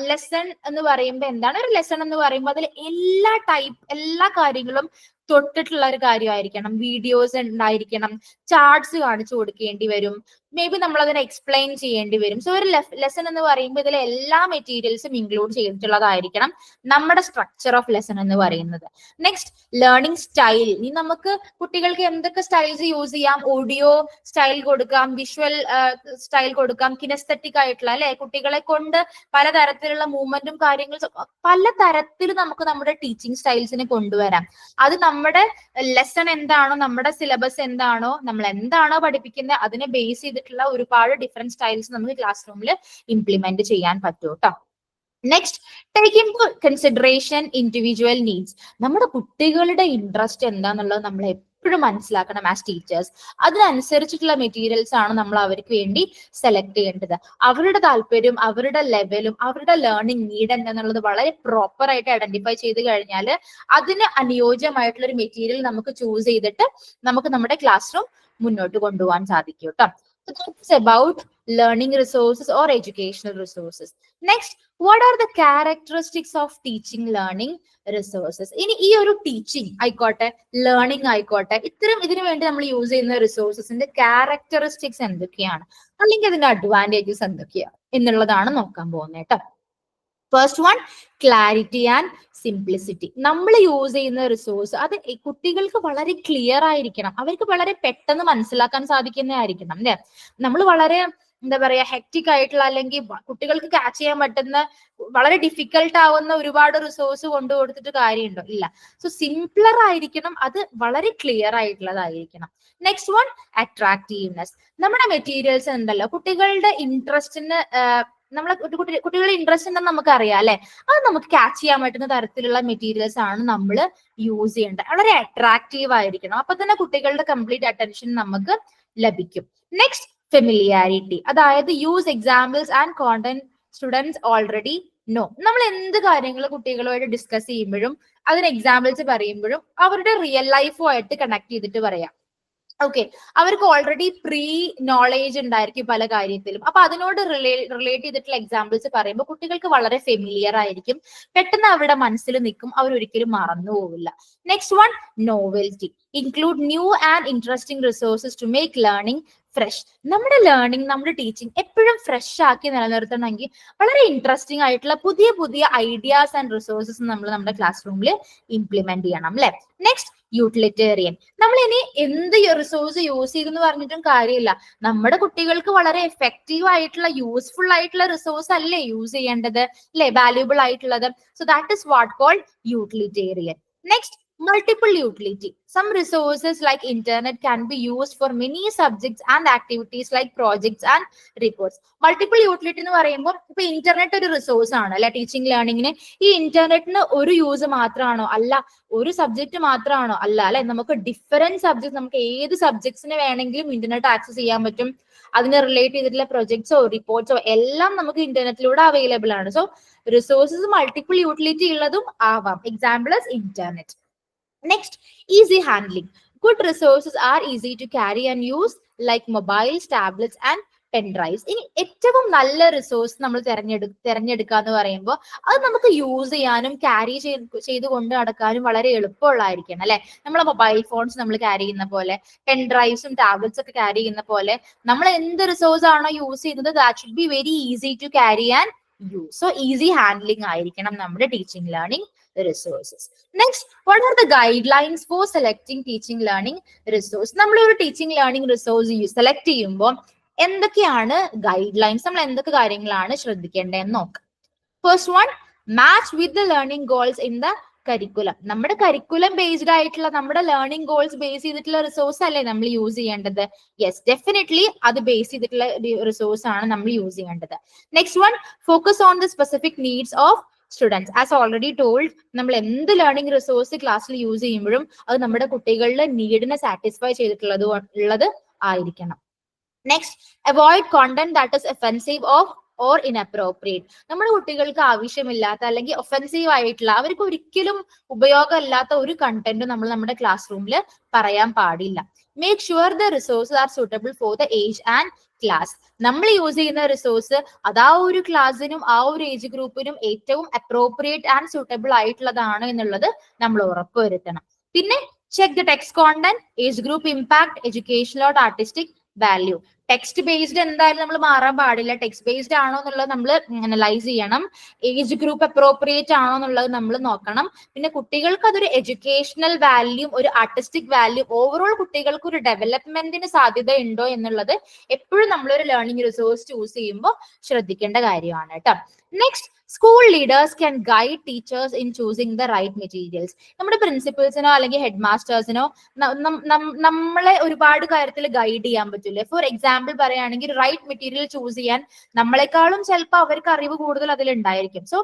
ലെസൺ എന്ന് പറയുമ്പോൾ എന്താണ് ഒരു ലെസൺ എന്ന് പറയുമ്പോൾ അതിൽ എല്ലാ കാര്യങ്ങളും തൊട്ടിട്ടുള്ള ഒരു കാര്യമായിരിക്കണം. വീഡിയോസ് ഉണ്ടായിരിക്കണം, ചാർട്ട്സ് കാണിച്ചു കൊടുക്കേണ്ടി വരും, മേ ബി നമ്മൾ അതിനെ എക്സ്പ്ലെയിൻ ചെയ്യേണ്ടി വരും. സോ ഒരു ലെസൺ എന്ന് പറയുമ്പോൾ ഇതിലെ എല്ലാ മെറ്റീരിയൽസും ഇൻക്ലൂഡ് ചെയ്തിട്ടുള്ളതായിരിക്കണം നമ്മുടെ സ്ട്രക്ചർ ഓഫ് ലെസൺ എന്ന് പറയുന്നത്. Next, learning style. ഇനി നമുക്ക് കുട്ടികൾക്ക് എന്തൊക്കെ സ്റ്റൈൽസ് യൂസ് ചെയ്യാം? ഓഡിയോ സ്റ്റൈൽ കൊടുക്കാം, വിഷ്വൽ സ്റ്റൈൽ കൊടുക്കാം, കിനസ്തെറ്റിക് ആയിട്ടുള്ള അല്ലെ, കുട്ടികളെ കൊണ്ട് പലതരത്തിലുള്ള മൂവ്മെന്റും കാര്യങ്ങളും പല തരത്തിൽ നമുക്ക് നമ്മുടെ ടീച്ചിങ് സ്റ്റൈൽസിനെ കൊണ്ടുവരാം. അത് നമ്മുടെ ലെസൺ എന്താണോ, നമ്മുടെ സിലബസ് എന്താണോ, നമ്മൾ എന്താണോ പഠിപ്പിക്കുന്നത് അതിനെ ബേസ് ചെയ്തിട്ടുള്ള ഒരുപാട് ഡിഫറെന്റ് സ്റ്റൈൽസ് നമുക്ക് ക്ലാസ് റൂമിൽ ഇംപ്ലിമെന്റ് ചെയ്യാൻ പറ്റും കേട്ടോ. Next, take in consideration individual needs. നമ്മുടെ കുട്ടികളുടെ ഇൻട്രസ്റ്റ് എന്താന്നുള്ളത് നമ്മൾ എപ്പോഴും മനസ്സിലാക്കണം ആസ് ടീച്ചേഴ്സ്. അതിനനുസരിച്ചിട്ടുള്ള മെറ്റീരിയൽസ് ആണ് നമ്മൾ അവർക്ക് വേണ്ടി സെലക്ട് ചെയ്യേണ്ടത്. അവരുടെ താല്പര്യം, അവരുടെ ലെവലും, അവരുടെ ലേണിംഗ് നീഡ് എന്താന്നുള്ളത് വളരെ പ്രോപ്പർ ആയിട്ട് ഐഡന്റിഫൈ ചെയ്ത് കഴിഞ്ഞാൽ അതിന് അനുയോജ്യമായിട്ടുള്ള ഒരു മെറ്റീരിയൽ നമുക്ക് ചൂസ് ചെയ്തിട്ട് നമുക്ക് നമ്മുടെ ക്ലാസ് റൂം മുന്നോട്ട് കൊണ്ടുപോകാൻ സാധിക്കും കേട്ടോ. So that's about learning resources or educational resources. Next, what are the characteristics of teaching learning resources? ഇനി ഈ ഒരു ടീച്ചിങ് ആയിക്കോട്ടെ, ലേണിംഗ് ആയിക്കോട്ടെ, ഇതിനു വേണ്ടി നമ്മൾ യൂസ് ചെയ്യുന്ന റിസോഴ്സസിന്റെ ക്യാരക്ടറിസ്റ്റിക്സ് എന്തൊക്കെയാണ്, അല്ലെങ്കിൽ അതിന്റെ അഡ്വാൻറ്റേജസ് എന്തൊക്കെയാണ് എന്നുള്ളതാണ് നോക്കാൻ പോകുന്നത് കേട്ടോ. First one, clarity and simplicity. നമ്മൾ യൂസ് ചെയ്യുന്ന റിസോഴ്സ് അത് കുട്ടികൾക്ക് വളരെ ക്ലിയർ ആയിരിക്കണം, അവർക്ക് വളരെ പെട്ടെന്ന് മനസ്സിലാക്കാൻ സാധിക്കുന്നതായിരിക്കണം അല്ലെ. നമ്മൾ വളരെ എന്താ പറയാ ഹെക്റ്റിക് ആയിട്ടുള്ള അല്ലെങ്കിൽ കുട്ടികൾക്ക് ക്യാച്ച് ചെയ്യാൻ പറ്റുന്ന വളരെ ഡിഫിക്കൽട്ട് ആവുന്ന ഒരുപാട് റിസോഴ്സ് കൊണ്ടു കൊടുത്തിട്ട് കാര്യമുണ്ടോ? ഇല്ല. സോ സിംപ്ലർ ആയിരിക്കണം, അത് വളരെ ക്ലിയർ ആയിട്ടുള്ളതായിരിക്കണം. Next one, attractiveness. നമ്മുടെ മെറ്റീരിയൽസ് ഉണ്ടല്ലോ കുട്ടികളുടെ ഇൻട്രസ്റ്റിന് നമ്മളെ കുട്ടികളുടെ ഇൻട്രസ്റ്റ് ഉണ്ടെന്ന് നമുക്ക് അറിയാം അല്ലെ. അത് നമുക്ക് ക്യാച്ച് ചെയ്യാൻ പറ്റുന്ന തരത്തിലുള്ള മെറ്റീരിയൽസ് ആണ് നമ്മൾ യൂസ് ചെയ്യേണ്ടത്. വളരെ അട്രാക്റ്റീവ് ആയിരിക്കണം. അപ്പൊ തന്നെ കുട്ടികളുടെ കംപ്ലീറ്റ് അറ്റൻഷൻ നമുക്ക് ലഭിക്കും. നെക്സ്റ്റ്, ഫെമിലിയാരിറ്റി, അതായത് use examples and content students already know. നമ്മൾ എന്ത് കാര്യങ്ങൾ കുട്ടികളുമായിട്ട് ഡിസ്കസ് ചെയ്യുമ്പോഴും അതിന് എക്സാമ്പിൾസ് പറയുമ്പോഴും അവരുടെ റിയൽ ലൈഫുമായിട്ട് കണക്ട് ചെയ്തിട്ട് പറയാം. ഓക്കെ, അവർക്ക് ഓൾറെഡി പ്രീ നോളേജ് ഉണ്ടായിരിക്കും പല കാര്യത്തിലും. അപ്പൊ അതിനോട് റിലേറ്റ് ചെയ്തിട്ടുള്ള എക്സാമ്പിൾസ് പറയുമ്പോൾ കുട്ടികൾക്ക് വളരെ ഫെമിലിയർ ആയിരിക്കും, പെട്ടെന്ന് അവരുടെ മനസ്സിൽ നിൽക്കും, അവർ ഒരിക്കലും മറന്നു പോവില്ല. Next one, novelty. Include new and interesting resources to make learning fresh. നമ്മുടെ ലേണിംഗ്, നമ്മുടെ ടീച്ചിങ് എപ്പോഴും ഫ്രഷ് ആക്കി നിലനിർത്തണമെങ്കിൽ വളരെ ഇൻട്രസ്റ്റിംഗ് ആയിട്ടുള്ള പുതിയ പുതിയ ഐഡിയാസ് ആൻഡ് റിസോഴ്സസ് നമ്മൾ നമ്മുടെ ക്ലാസ് റൂമിൽ ഇംപ്ലിമെന്റ് ചെയ്യണം അല്ലെ. Next, utilitarian. നമ്മൾ ഇനി എന്ത് റിസോഴ്സ് യൂസ് ചെയ്തെന്ന് പറഞ്ഞിട്ടും കാര്യമില്ല, നമ്മുടെ കുട്ടികൾക്ക് വളരെ എഫക്റ്റീവ് ആയിട്ടുള്ള യൂസ്ഫുൾ ആയിട്ടുള്ള റിസോഴ്സ് അല്ലേ യൂസ് ചെയ്യേണ്ടത് അല്ലെ, വാല്യൂബിൾ ആയിട്ടുള്ളത്. So that is what called utilitarian. Next, multiple utility. Some resources like internet can be used for many subjects and activities like projects and reports. Multiple utility എന്ന് പറയുമ്പോൾ ഇപ്പൊ internet ഒരു resource ആണ് അല്ലെ teaching ലേണിംഗിന്. ഈ ഇന്റർനെറ്റിന് ഒരു use മാത്രമാണോ? അല്ല. ഒരു സബ്ജക്ട് മാത്രമാണോ? അല്ല അല്ലെ. നമുക്ക് ഡിഫറെന്റ് സബ്ജക്ട്, നമുക്ക് ഏത് സബ്ജക്ട്സിന് വേണമെങ്കിലും ഇന്റർനെറ്റ് ആക്സസ് ചെയ്യാൻ പറ്റും. അതിന് റിലേറ്റ് ചെയ്തിട്ടുള്ള പ്രൊജക്ട്സോ റിപ്പോർട്ട്സോ എല്ലാം നമുക്ക് ഇന്റർനെറ്റിലൂടെ അവൈലബിൾ ആണ്. സോ റിസോഴ്സസ് മൾട്ടിപ്പിൾ യൂട്ടിലിറ്റി ഉള്ളതും ആവാം. Example is internet. Next, easy handling. Good resources are easy to carry and use, like mobiles, tablets and pen drives. ഇനി ഏറ്റവും നല്ല റിസോഴ്സ് നമ്മൾ തിരഞ്ഞെടുക്കുക എന്ന് പറയുമ്പോൾ അത് നമുക്ക് യൂസ് ചെയ്യാനും ക്യാരി ചെയ്ത് കൊണ്ട് നടക്കാനും വളരെ എളുപ്പമുള്ളതായിരിക്കണം അല്ലെ. നമ്മളെ മൊബൈൽ ഫോൺസ് നമ്മൾ ക്യാരി ചെയ്യുന്ന പോലെ, പെൻ ഡ്രൈവ്സും ടാബ്ലറ്റ്സ് ഒക്കെ ക്യാരി ചെയ്യുന്ന പോലെ നമ്മൾ എന്ത് റിസോഴ്സ് ആണോ യൂസ് ചെയ്യുന്നത്, that should be very easy to carry and use. So easy handling ആയിരിക്കണം നമ്മുടെ teaching learning resources. Next, what are the guidelines for selecting teaching learning resource? നമ്മൾ ഒരു ടീച്ചിങ് ലേണിംഗ് റിസോഴ്സ് സെലക്ട് ചെയ്യുമ്പോൾ എന്തൊക്കെയാണ് guide lines, നമ്മൾ എന്തൊക്കെ കാര്യങ്ങളാണ് ശ്രദ്ധിക്കേണ്ടതെന്ന് നോക്കാം. First one, match with the learning goals in the curriculum. നമ്മുടെ കരിക്കുലം ബേസ്ഡ് ആയിട്ടുള്ള, നമ്മുടെ ലേണിംഗ് ഗോൾസ് ബേസ് ചെയ്തിട്ടുള്ള റിസോഴ്സ് അല്ലേ നമ്മൾ യൂസ് ചെയ്യേണ്ടത്? യെസ്, ഡെഫിനറ്റ്ലി അത് ബേസ് ചെയ്തിട്ടുള്ള റിസോഴ്സ് ആണ് നമ്മൾ യൂസ് ചെയ്യേണ്ടത്. Next one, focus on the specific needs of students. As already told, നമ്മൾ എന്ത് ലേണിംഗ് റിസോഴ്സ് ക്ലാസ്സിൽ യൂസ് ചെയ്യുമ്പോഴും അത് നമ്മുടെ കുട്ടികളുടെ നീഡിനെ സാറ്റിസ്ഫൈ ചെയ്തിട്ടുള്ളത് ആയിരിക്കണം. Next, avoid content that is offensive or inappropriate. നമ്മുടെ കുട്ടികൾക്ക് ആവശ്യമില്ലാത്ത അല്ലെങ്കിൽ ഒഫെൻസീവ് ആയിട്ടുള്ള, അവർക്ക് ഒരിക്കലും ഉപയോഗമില്ലാത്ത ഒരു കണ്ടന്റും നമ്മൾ നമ്മുടെ ക്ലാസ് റൂമിൽ പറയാൻ പാടില്ല. Make sure the resources R suitable for the age and class. നമ്മൾ യൂസ് ചെയ്യുന്ന റിസോഴ്സ് അത് ആ ഒരു ക്ലാസ്സിനും ആ ഒരു ഏജ് ഗ്രൂപ്പിനും ഏറ്റവും അപ്രോപ്രിയേറ്റ് ആൻഡ് സൂട്ടബിൾ ആയിട്ടുള്ളതാണ് എന്നുള്ളത് നമ്മൾ ഉറപ്പുവരുത്തണം. പിന്നെ check the text content, age group impact, educational or artistic value. Text based എന്തായാലും നമ്മൾ മാറാൻ പാടില്ല. ടെക്സ്റ്റ് ബേസ്ഡ് ആണോ എന്നുള്ളത് നമ്മൾ അനലൈസ് ചെയ്യണം. ഏജ് ഗ്രൂപ്പ് അപ്രോപ്രിയേറ്റ് ആണോ എന്നുള്ളത് നമ്മൾ നോക്കണം. പിന്നെ കുട്ടികൾക്ക് അതൊരു എഡ്യൂക്കേഷണൽ വാല്യൂ, ഒരു ആർട്ടിസ്റ്റിക് വാല്യൂ, ഓവറോൾ കുട്ടികൾക്ക് ഒരു ഡെവലപ്മെന്റിന് സാധ്യത ഉണ്ടോ എന്നുള്ളത് എപ്പോഴും നമ്മളൊരു ലേണിംഗ് റിസോഴ്സ് ചൂസ് ചെയ്യുമ്പോൾ ശ്രദ്ധിക്കേണ്ട കാര്യമാണ് കേട്ടോ. Next, school leaders can guide teachers in choosing the right materials. നമ്മുടെ പ്രിൻസിപ്പൽസിനോ അല്ലെങ്കിൽ ഹെഡ് മാസ്റ്റേഴ്സിനോ നമ്മളെ ഒരുപാട് കാര്യത്തിൽ ഗൈഡ് ചെയ്യാൻ പറ്റില്ലേ. ഫോർ എക്സാമ്പിൾ പറയുകയാണെങ്കിൽ റൈറ്റ് മെറ്റീരിയൽ ചൂസ് ചെയ്യാൻ നമ്മളെക്കാളും ചിലപ്പോൾ അവർക്ക് അറിവ് കൂടുതൽ അതിലുണ്ടായിരിക്കും. സോ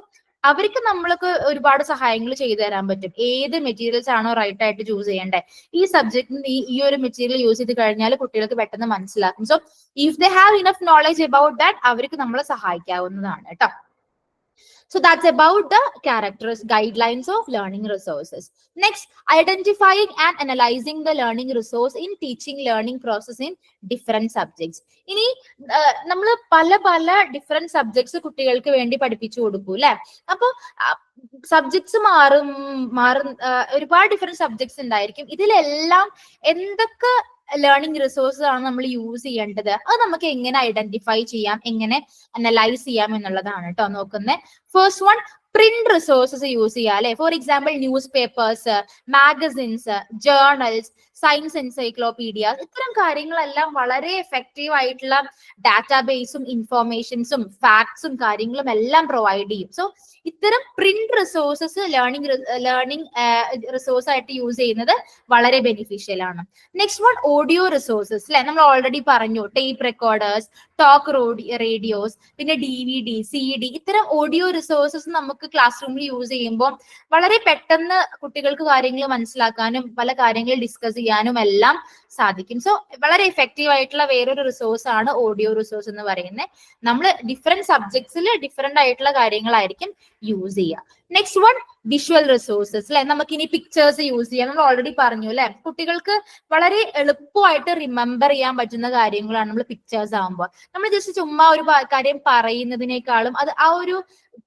അവർക്ക് നമ്മൾക്ക് ഒരുപാട് സഹായങ്ങൾ ചെയ്തു തരാൻ പറ്റും. ഏത് മെറ്റീരിയൽസ് ആണോ റൈറ്റ് ആയിട്ട് ചൂസ് ചെയ്യേണ്ടത്, ഈ സബ്ജക്റ്റിന് ഈ ഒരു മെറ്റീരിയൽ യൂസ് ചെയ്ത് കഴിഞ്ഞാൽ കുട്ടികൾക്ക് പെട്ടെന്ന് മനസ്സിലാക്കും. So if they have enough knowledge about that, അവർക്ക് നമ്മളെ സഹായിക്കാവുന്നതാണ് കേട്ടോ. So that's about the characters guidelines of learning resources. Next, identifying and analyzing the learning resource in teaching learning process in different subjects. ഇനി നമ്മൾ പല different subjects കുട്ടികൾക്ക് വേണ്ടി പഠിപ്പിച്ചു കൊടുക്കൂ അല്ലെ. അപ്പൊ സബ്ജക്ട്സ് മാറും ഒരുപാട് ഡിഫറെന്റ് സബ്ജക്ട്സ് ഉണ്ടായിരിക്കും. ഇതിലെല്ലാം എന്തൊക്കെ ലേണിംഗ് റിസോഴ്സസ് ആണ് നമ്മൾ യൂസ് ചെയ്യേണ്ടത്, അത് നമുക്ക് എങ്ങനെ ഐഡന്റിഫൈ ചെയ്യാം, എങ്ങനെ അനലൈസ് ചെയ്യാം എന്നുള്ളതാണ് കേട്ടോ നോക്കുന്നത്. First one, print resources use ചെയ്യുക അല്ലെ. For example newspapers, magazines, journals, science encyclopaedias, ഇത്തരം കാര്യങ്ങളെല്ലാം വളരെ എഫക്റ്റീവ് ആയിട്ടുള്ള ഡാറ്റാബേസും ഇൻഫോർമേഷൻസും ഫാക്ട്സും കാര്യങ്ങളും എല്ലാം പ്രൊവൈഡ് ചെയ്യും. സോ ഇത്തരം പ്രിന്റ് റിസോഴ്സസ് ലേണിംഗ് റിസോഴ്സ് ആയിട്ട് യൂസ് ചെയ്യുന്നത് വളരെ ബെനിഫിഷ്യൽ ആണ്. നെക്സ്റ്റ് വൺ, ഓഡിയോ റിസോഴ്സസ് അല്ലെ. നമ്മൾ ഓൾറെഡി പറഞ്ഞു, ടേപ്പ് റെക്കോർഡേഴ്സ്, ടോക്ക് റേഡിയോസ്, പിന്നെ DVD, CD, ഇത്തരം ഓഡിയോ റിസോഴ്സസ് നമുക്ക് ക്ലാസ് റൂമിൽ യൂസ് ചെയ്യുമ്പോൾ വളരെ പെട്ടെന്ന് കുട്ടികൾക്ക് കാര്യങ്ങൾ മനസ്സിലാക്കാനും പല കാര്യങ്ങൾ ഡിസ്കസ് ചെയ്യാനും എല്ലാം സാധിക്കും. സോ വളരെ എഫക്റ്റീവ് ആയിട്ടുള്ള വേറൊരു റിസോഴ്സ് ആണ് ഓഡിയോ റിസോഴ്സ് എന്ന് പറയുന്നത്. നമ്മൾ ഡിഫറെന്റ് സബ്ജക്ട്സിൽ ഡിഫറെന്റ് ആയിട്ടുള്ള കാര്യങ്ങളായിരിക്കും യൂസ് ചെയ്യുക. നെക്സ്റ്റ് വൺ വിഷ്വൽ റിസോഴ്സസ് അല്ലെ. നമുക്ക് ഇനി പിക്ചേഴ്സ് യൂസ് ചെയ്യാം. നമ്മൾ ഓൾറെഡി പറഞ്ഞു അല്ലെ, കുട്ടികൾക്ക് വളരെ എളുപ്പമായിട്ട് റിമെമ്പർ ചെയ്യാൻ പറ്റുന്ന കാര്യങ്ങളാണ് നമ്മൾ പിക്ചേഴ്സ് ആകുമ്പോൾ. നമ്മൾ ജസ്റ്റ് ചുമ്മാ ഒരു കാര്യം പറയുന്നതിനേക്കാളും അത് ആ ഒരു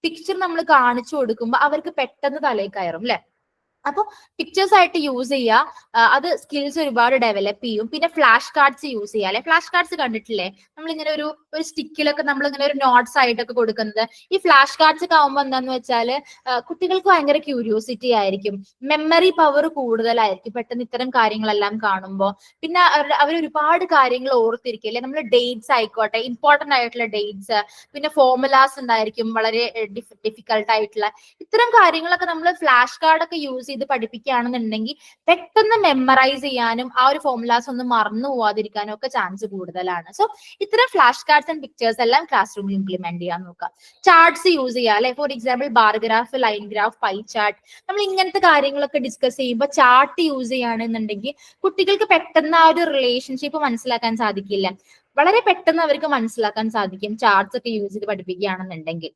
പിക്ചർ നമ്മൾ കാണിച്ചു കൊടുക്കുമ്പോൾ അവർക്ക് പെട്ടെന്ന് തലയിൽ കയറും അല്ലെ. അപ്പൊ പിക്ചേഴ്സ് ആയിട്ട് യൂസ് ചെയ്യുക, അത് സ്കിൽസ് ഒരുപാട് ഡെവലപ്പ് ചെയ്യും. പിന്നെ ഫ്ലാഷ് കാർഡ്സ് യൂസ് ചെയ്യുക അല്ലെ. ഫ്ലാഷ് കാർഡ്സ് കണ്ടിട്ടില്ലേ, നമ്മളിങ്ങനെ ഒരു സ്റ്റിക്കിലൊക്കെ നമ്മളിങ്ങനെ ഒരു നോട്ട്സ് ആയിട്ടൊക്കെ കൊടുക്കുന്നത്. ഈ ഫ്ലാഷ് കാർഡ്സ് ഒക്കെ ആവുമ്പോൾ എന്താന്ന് വെച്ചാല് കുട്ടികൾക്ക് ഭയങ്കര ക്യൂരിയോസിറ്റി ആയിരിക്കും, മെമ്മറി പവർ കൂടുതലായിരിക്കും പെട്ടെന്ന് ഇത്തരം കാര്യങ്ങളെല്ലാം കാണുമ്പോൾ. പിന്നെ അവർ ഒരുപാട് കാര്യങ്ങൾ ഓർത്തിരിക്കില്ലേ. നമ്മൾ ഡേറ്റ്സ് ആയിക്കോട്ടെ, ഇമ്പോർട്ടന്റ് ആയിട്ടുള്ള ഡേറ്റ്സ്, പിന്നെ ഫോർമുലാസ് ഉണ്ടായിരിക്കും വളരെ ഡിഫിക്കൽട്ട് ആയിട്ടുള്ള. ഇത്തരം കാര്യങ്ങളൊക്കെ നമ്മൾ ഫ്ലാഷ് കാർഡ് ഒക്കെ യൂസ് ചെയ്ത് പഠിപ്പിക്കുകയാണെന്നുണ്ടെങ്കിൽ പെട്ടെന്ന് മെമ്മറൈസ് ചെയ്യാനും ആ ഒരു ഫോർമുലാസ് ഒന്നും മറന്നു പോവാതിരിക്കാനും ഒക്കെ ചാൻസ് കൂടുതലാണ്. സോ ഇത്തരം ഫ്ലാഷ് കാർഡ്സ് ആൻഡ് പിക്ചേഴ്സ് എല്ലാം ക്ലാസ് റൂമിൽ ഇംപ്ലിമെന്റ് ചെയ്യാൻ നോക്കുക. ചാർട്ട്സ് യൂസ് ചെയ്യുക അല്ലെ. For example bar graph, line graph, pie chart. നമ്മൾ ഇങ്ങനത്തെ കാര്യങ്ങളൊക്കെ ഡിസ്കസ് ചെയ്യുമ്പോൾ ചാർട്ട് യൂസ് ചെയ്യുകയാണെന്നുണ്ടെങ്കിൽ കുട്ടികൾക്ക് പെട്ടെന്ന് ആ ഒരു റിലേഷൻഷിപ്പ് മനസ്സിലാക്കാൻ സാധിക്കില്ല. വളരെ പെട്ടെന്ന് അവർക്ക് മനസ്സിലാക്കാൻ സാധിക്കും ചാർട്ട്സ് ഒക്കെ യൂസ് ചെയ്ത് പഠിപ്പിക്കുകയാണെന്നുണ്ടെങ്കിൽ.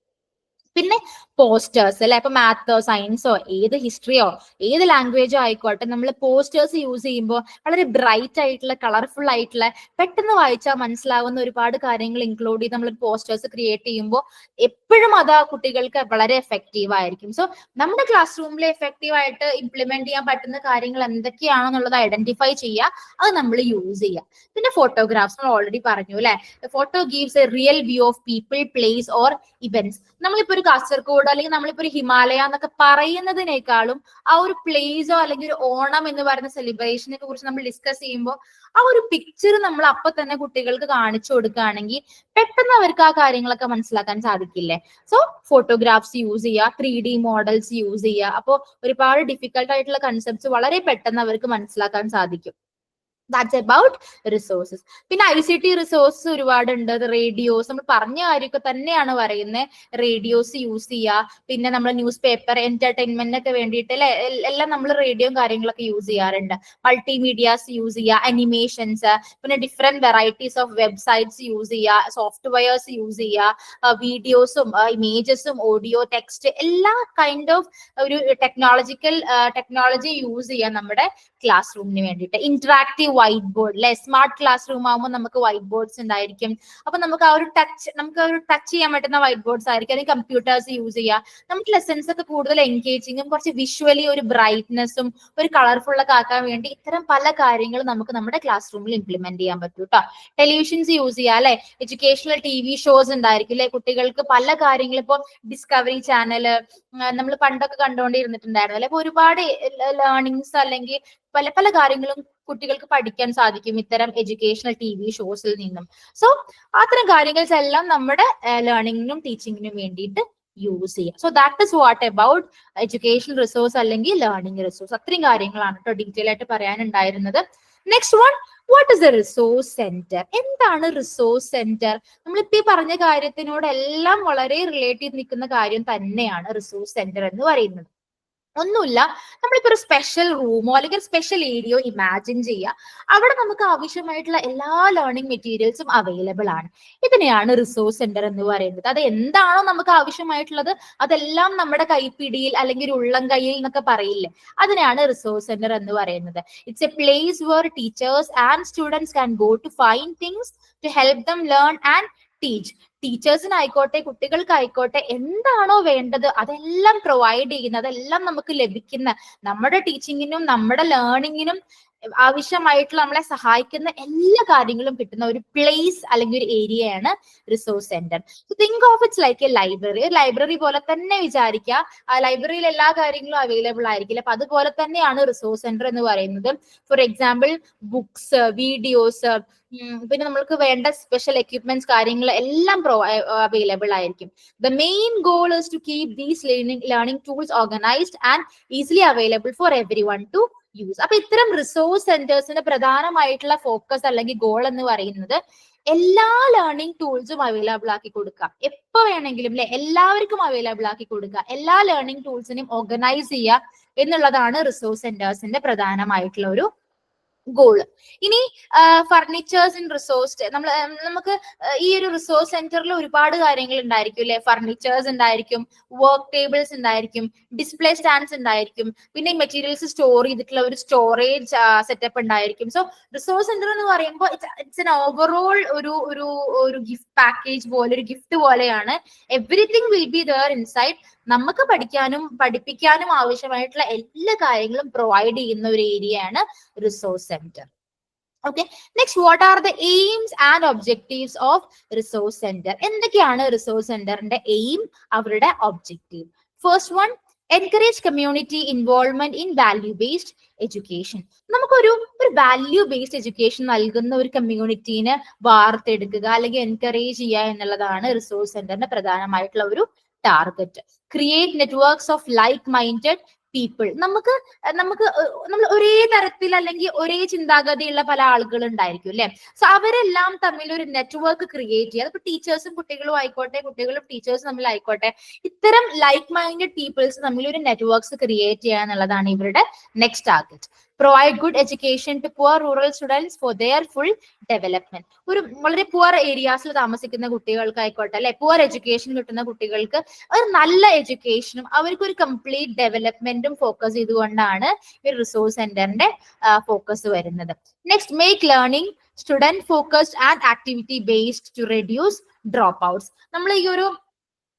പിന്നെ പോസ്റ്റേഴ്സ് അല്ലെ. ഇപ്പൊ മാത്തോ സയൻസോ ഏത് ഹിസ്റ്ററിയോ ഏത് ലാംഗ്വേജോ ആയിക്കോട്ടെ, നമ്മൾ പോസ്റ്റേഴ്സ് യൂസ് ചെയ്യുമ്പോൾ വളരെ ബ്രൈറ്റ് ആയിട്ടുള്ള കളർഫുൾ ആയിട്ടുള്ള പെട്ടെന്ന് വായിച്ചാൽ മനസ്സിലാവുന്ന ഒരുപാട് കാര്യങ്ങൾ ഇൻക്ലൂഡ് ചെയ്ത് നമ്മൾ പോസ്റ്റേഴ്സ് ക്രിയേറ്റ് ചെയ്യുമ്പോൾ എപ്പോഴും അത് ആ കുട്ടികൾക്ക് വളരെ എഫക്റ്റീവ് ആയിരിക്കും. സോ നമ്മുടെ ക്ലാസ് റൂമിൽ എഫക്റ്റീവ് ആയിട്ട് ഇംപ്ലിമെന്റ് ചെയ്യാൻ പറ്റുന്ന കാര്യങ്ങൾ എന്തൊക്കെയാണെന്നുള്ളത് ഐഡന്റിഫൈ ചെയ്യുക, അത് നമ്മൾ യൂസ് ചെയ്യുക. പിന്നെ ഫോട്ടോഗ്രാഫ്സ് നമ്മൾ ഓൾറെഡി പറഞ്ഞു അല്ലെ. Photo gives A real view of people, place or events. നമ്മളിപ്പോ ഒരു കാസർഗോഡ് അല്ലെങ്കിൽ നമ്മളിപ്പോ ഒരു ഹിമാലയ എന്നൊക്കെ പറയുന്നതിനേക്കാളും ആ ഒരു പ്ലേസോ അല്ലെങ്കിൽ ഒരു ഓണം എന്ന് പറയുന്ന സെലിബ്രേഷനെ കുറിച്ച് നമ്മൾ ഡിസ്കസ് ചെയ്യുമ്പോൾ ആ ഒരു പിക്ചർ നമ്മൾ അപ്പൊ തന്നെ കുട്ടികൾക്ക് കാണിച്ചു കൊടുക്കുകയാണെങ്കിൽ പെട്ടെന്ന് അവർക്ക് ആ കാര്യങ്ങളൊക്കെ മനസ്സിലാക്കാൻ സാധിക്കില്ലേ. സോ ഫോട്ടോഗ്രാഫ്സ് യൂസ് ചെയ്യുക, 3D മോഡൽസ് യൂസ് ചെയ്യുക. അപ്പോൾ ഒരുപാട് ഡിഫിക്കൽട്ട് ആയിട്ടുള്ള കൺസെപ്റ്റ്സ് വളരെ പെട്ടെന്ന് അവർക്ക് മനസ്സിലാക്കാൻ സാധിക്കും. That's about resources. പിന്നെ ICT റിസോഴ്സസ് ഒരുപാടുണ്ട്. റേഡിയോസ്, നമ്മൾ പറഞ്ഞ കാര്യമൊക്കെ തന്നെയാണ് പറയുന്നത്. റേഡിയോസ് യൂസ് ചെയ്യുക, പിന്നെ നമ്മൾ ന്യൂസ് പേപ്പർ, എന്റർടൈൻമെന്റിനൊക്കെ വേണ്ടിയിട്ട് അല്ലെ എല്ലാം നമ്മൾ റേഡിയോയും കാര്യങ്ങളൊക്കെ യൂസ് ചെയ്യാറുണ്ട്. മൾട്ടിമീഡിയാസ് യൂസ് ചെയ്യുക, അനിമേഷൻസ്, പിന്നെ different varieties of websites use ചെയ്യുക, സോഫ്റ്റ്വെയർസ് യൂസ് ചെയ്യുക, വീഡിയോസും ഇമേജസും ഓഡിയോ ടെക്സ്റ്റ് എല്ലാ കൈൻഡ് ഓഫ് ഒരു ടെക്നോളജി യൂസ് ചെയ്യുക നമ്മുടെ ക്ലാസ് റൂമിന് വേണ്ടിയിട്ട്. ഇന്ററാക്റ്റീവ് വൈറ്റ് ബോർഡ് അല്ലെ. സ്മാർട്ട് ക്ലാസ് റൂം ആകുമ്പോൾ നമുക്ക് വൈറ്റ് ബോർഡ്സ് ഉണ്ടായിരിക്കും. അപ്പൊ നമുക്ക് ആ ഒരു ടച്ച് ചെയ്യാൻ പറ്റുന്ന വൈറ്റ് ബോർഡ്സ് ആയിരിക്കും. അല്ലെങ്കിൽ കമ്പ്യൂട്ടേഴ്സ് യൂസ് ചെയ്യുക. നമുക്ക് ലെസൺസ് ഒക്കെ കൂടുതൽ എൻഗേജിങ്ങും കുറച്ച് വിഷ്വലി ഒരു ബ്രൈറ്റ്നെസ്സും ഒരു കളർഫുൾ ഒക്കെ ആക്കാൻ വേണ്ടി ഇത്തരം പല കാര്യങ്ങളും നമുക്ക് നമ്മുടെ ക്ലാസ് റൂമിൽ ഇംപ്ലിമെന്റ് ചെയ്യാൻ പറ്റും കേട്ടോ. ടെലിവിഷൻസ് യൂസ് ചെയ്യുക അല്ലെ. എഡ്യൂക്കേഷണൽ TV ഷോസ് ഉണ്ടായിരിക്കും അല്ലെ. കുട്ടികൾക്ക് പല കാര്യങ്ങളും ഇപ്പൊ ഡിസ്കവറി ചാനൽ നമ്മൾ പണ്ടൊക്കെ കണ്ടുകൊണ്ടിരുന്നിട്ടുണ്ടായിരുന്നു അല്ലെ. അപ്പൊ ഒരുപാട് ലേണിങ്സ് അല്ലെങ്കിൽ പല പല കാര്യങ്ങളും കുട്ടികൾക്ക് പഠിക്കാൻ സാധിക്കും ഇത്തരം എഡ്യൂക്കേഷണൽ TV ഷോസിൽ നിന്നും. സോ അത്തരം കാര്യങ്ങൾ എല്ലാം നമ്മുടെ ലേണിങ്ങിനും ടീച്ചിങ്ങിനും വേണ്ടിയിട്ട് യൂസ് ചെയ്യാം. So that is what about educational resource അല്ലെങ്കിൽ ലേണിംഗ് റിസോഴ്സ്. അത്രയും കാര്യങ്ങളാണ് കേട്ടോ ഡീറ്റെയിൽ ആയിട്ട് പറയാനുണ്ടായിരുന്നത്. Next one, what is a resource centre? എന്താണ് റിസോഴ്സ് സെന്റർ? നമ്മളിപ്പോ ഈ പറഞ്ഞ കാര്യത്തിനോടെല്ലാം വളരെ റിലേറ്റ് ചെയ്ത് നിൽക്കുന്ന കാര്യം തന്നെയാണ് റിസോഴ്സ് സെന്റർ എന്ന് പറയുന്നത്. ഒന്നുമില്ല, നമ്മളിപ്പോ ഒരു സ്പെഷ്യൽ റൂമോ അല്ലെങ്കിൽ സ്പെഷ്യൽ ഏരിയയോ ഇമാജിൻ ചെയ്യുക. അവിടെ നമുക്ക് ആവശ്യമായിട്ടുള്ള എല്ലാ ലേണിംഗ് മെറ്റീരിയൽസും അവൈലബിൾ ആണ്. ഇതിനെയാണ് റിസോഴ്സ് സെന്റർ എന്ന് പറയുന്നത്. അത് എന്താണോ നമുക്ക് ആവശ്യമായിട്ടുള്ളത് അതെല്ലാം നമ്മുടെ കൈപ്പിടിയിൽ അല്ലെങ്കിൽ ഒരു ഉള്ളം കയ്യിൽ എന്നൊക്കെ പറയില്ലേ, അതിനെയാണ് റിസോഴ്സ് സെന്റർ എന്ന് പറയുന്നത്. It's a place where teachers and students can go to find things to help them learn and teach. ടീച്ചേഴ്സിനായിക്കോട്ടെ കുട്ടികൾക്കായിക്കോട്ടെ എന്താണോ വേണ്ടത് അതെല്ലാം പ്രൊവൈഡ് ചെയ്യുന്ന, അതെല്ലാം നമുക്ക് ലഭിക്കുന്ന, നമ്മുടെ ടീച്ചിങ്ങിനും നമ്മുടെ ലേണിങ്ങിനും ആവശ്യമായിട്ടുള്ള നമ്മളെ സഹായിക്കുന്ന എല്ലാ കാര്യങ്ങളും കിട്ടുന്ന ഒരു പ്ലേസ് അല്ലെങ്കിൽ ഒരു ഏരിയയാണ് resource centre. Think of its like A library. ഒരു ലൈബ്രറി പോലെ തന്നെ വിചാരിക്കുക. ആ ലൈബ്രറിയിൽ എല്ലാ കാര്യങ്ങളും അവൈലബിൾ ആയിരിക്കില്ല. അപ്പൊ അതുപോലെ തന്നെയാണ് റിസോഴ്സ് സെന്റർ എന്ന് പറയുന്നത്. ഫോർ എക്സാമ്പിൾ ബുക്സ്, വീഡിയോസ്, പിന്നെ നമ്മൾക്ക് വേണ്ട സ്പെഷ്യൽ എക്യുപ്മെന്റ്സ് കാര്യങ്ങൾ എല്ലാം അവൈലബിൾ ആയിരിക്കും. The main goal is to keep these learning tools organised and easily available for everyone to use. അപ്പൊ ഇത്തരം റിസോഴ്സ് സെന്റേഴ്സിന്റെ പ്രധാനമായിട്ടുള്ള ഫോക്കസ് അല്ലെങ്കിൽ ഗോൾ എന്ന് പറയുന്നത് എല്ലാ ലേണിംഗ് ടൂൾസും അവൈലബിൾ ആക്കി കൊടുക്കുക. എപ്പോ വേണമെങ്കിലും അല്ലെ എല്ലാവർക്കും അവൈലബിൾ ആക്കി കൊടുക്കുക. എല്ലാ ലേണിംഗ് ടൂൾസിനെയും ഓർഗനൈസ് ചെയ്യുക എന്നുള്ളതാണ് റിസോഴ്സ് സെന്റേഴ്സിന്റെ പ്രധാനമായിട്ടുള്ള ഒരു ഗോള്. ഇനി ഫർണിച്ചേഴ്സ് ഇൻ റിസോഴ്സ് നമുക്ക് ഈ ഒരു റിസോഴ്സ് സെന്ററിൽ ഒരുപാട് കാര്യങ്ങൾ ഉണ്ടായിരിക്കും അല്ലെ. ഫർണിച്ചേഴ്സ് ഉണ്ടായിരിക്കും, വർക്ക് ടേബിൾസ് ഉണ്ടായിരിക്കും, ഡിസ്പ്ലേ സ്റ്റാൻഡ്സ് ഉണ്ടായിരിക്കും, പിന്നെ മെറ്റീരിയൽസ് സ്റ്റോർ ചെയ്തിട്ടുള്ള ഒരു സ്റ്റോറേജ് സെറ്റപ്പ് ഉണ്ടായിരിക്കും. സോ റിസോഴ്സ് സെന്റർ എന്ന് പറയുമ്പോൾ ഇറ്റ്സ് എൻ ഓവറോൾ ഒരു ഗിഫ്റ്റ് പാക്കേജ് പോലെ, ഒരു ഗിഫ്റ്റ് പോലെയാണ്. Everything will be there inside. നമുക്ക് പഠിക്കാനും പഠിപ്പിക്കാനും ആവശ്യമായിട്ടുള്ള എല്ലാ കാര്യങ്ങളും പ്രൊവൈഡ് ചെയ്യുന്ന ഒരു ഏരിയയാണ് resource centre. Okay, next what are the AIIMS and objectives of resource centre? എന്തൊക്കെയാണ് റിസോഴ്സ് സെന്ററിന്റെ എയിം, അവരുടെ objective? First one, encourage community involvement in value based education. നമുക്കൊരു വാല്യൂ ബേസ്ഡ് എഡ്യൂക്കേഷൻ നൽകുന്ന ഒരു കമ്മ്യൂണിറ്റീനെ വാർത്തെടുക്കുക അല്ലെങ്കിൽ എൻകറേജ് ചെയ്യുക എന്നുള്ളതാണ് റിസോഴ്സ് സെന്ററിന്റെ പ്രധാനമായിട്ടുള്ള ഒരു target. Create networks of like minded people. നമ്മൾ ഒരേ തരത്തിൽ അല്ലെങ്കിൽ ഒരേ ചിന്താഗതിയുള്ള പല ആളുകൾ ഉണ്ടായിരിക്കും അല്ലെ. സോ അവരെല്ലാം തമ്മിൽ ഒരു നെറ്റ്വർക്ക് ക്രിയേറ്റ് ചെയ്യുക. അതിപ്പോ ടീച്ചേഴ്സും കുട്ടികളും ആയിക്കോട്ടെ, കുട്ടികളും ടീച്ചേഴ്സും തമ്മിൽ ആയിക്കോട്ടെ, ഇത്തരം ലൈക്ക് മൈൻഡഡ് പീപ്പിൾസ് തമ്മിൽ ഒരു നെറ്റ്വർക്ക്സ് ക്രിയേറ്റ് ചെയ്യുക എന്നുള്ളതാണ് ഇവരുടെ next target. Provide good education to poor rural students for their full development. ഒരു വളരെ പുവർ ഏരിയാസിൽ താമസിക്കുന്ന കുട്ടികൾക്ക് ആയിക്കോട്ടെ അല്ലെ, പുവർ എഡ്യൂക്കേഷൻ കിട്ടുന്ന കുട്ടികൾക്ക് ഒരു നല്ല എഡ്യൂക്കേഷനും അവർക്ക് ഒരു കംപ്ലീറ്റ് ഡെവലപ്മെന്റും ഫോക്കസ് ചെയ്തുകൊണ്ടാണ് ഈ റിസോഴ്സ് സെന്ററിന്റെ ഫോക്കസ് വരുന്നത്. Next, make learning student focused and activity based to reduce dropouts. നമ്മൾ ഈ ഒരു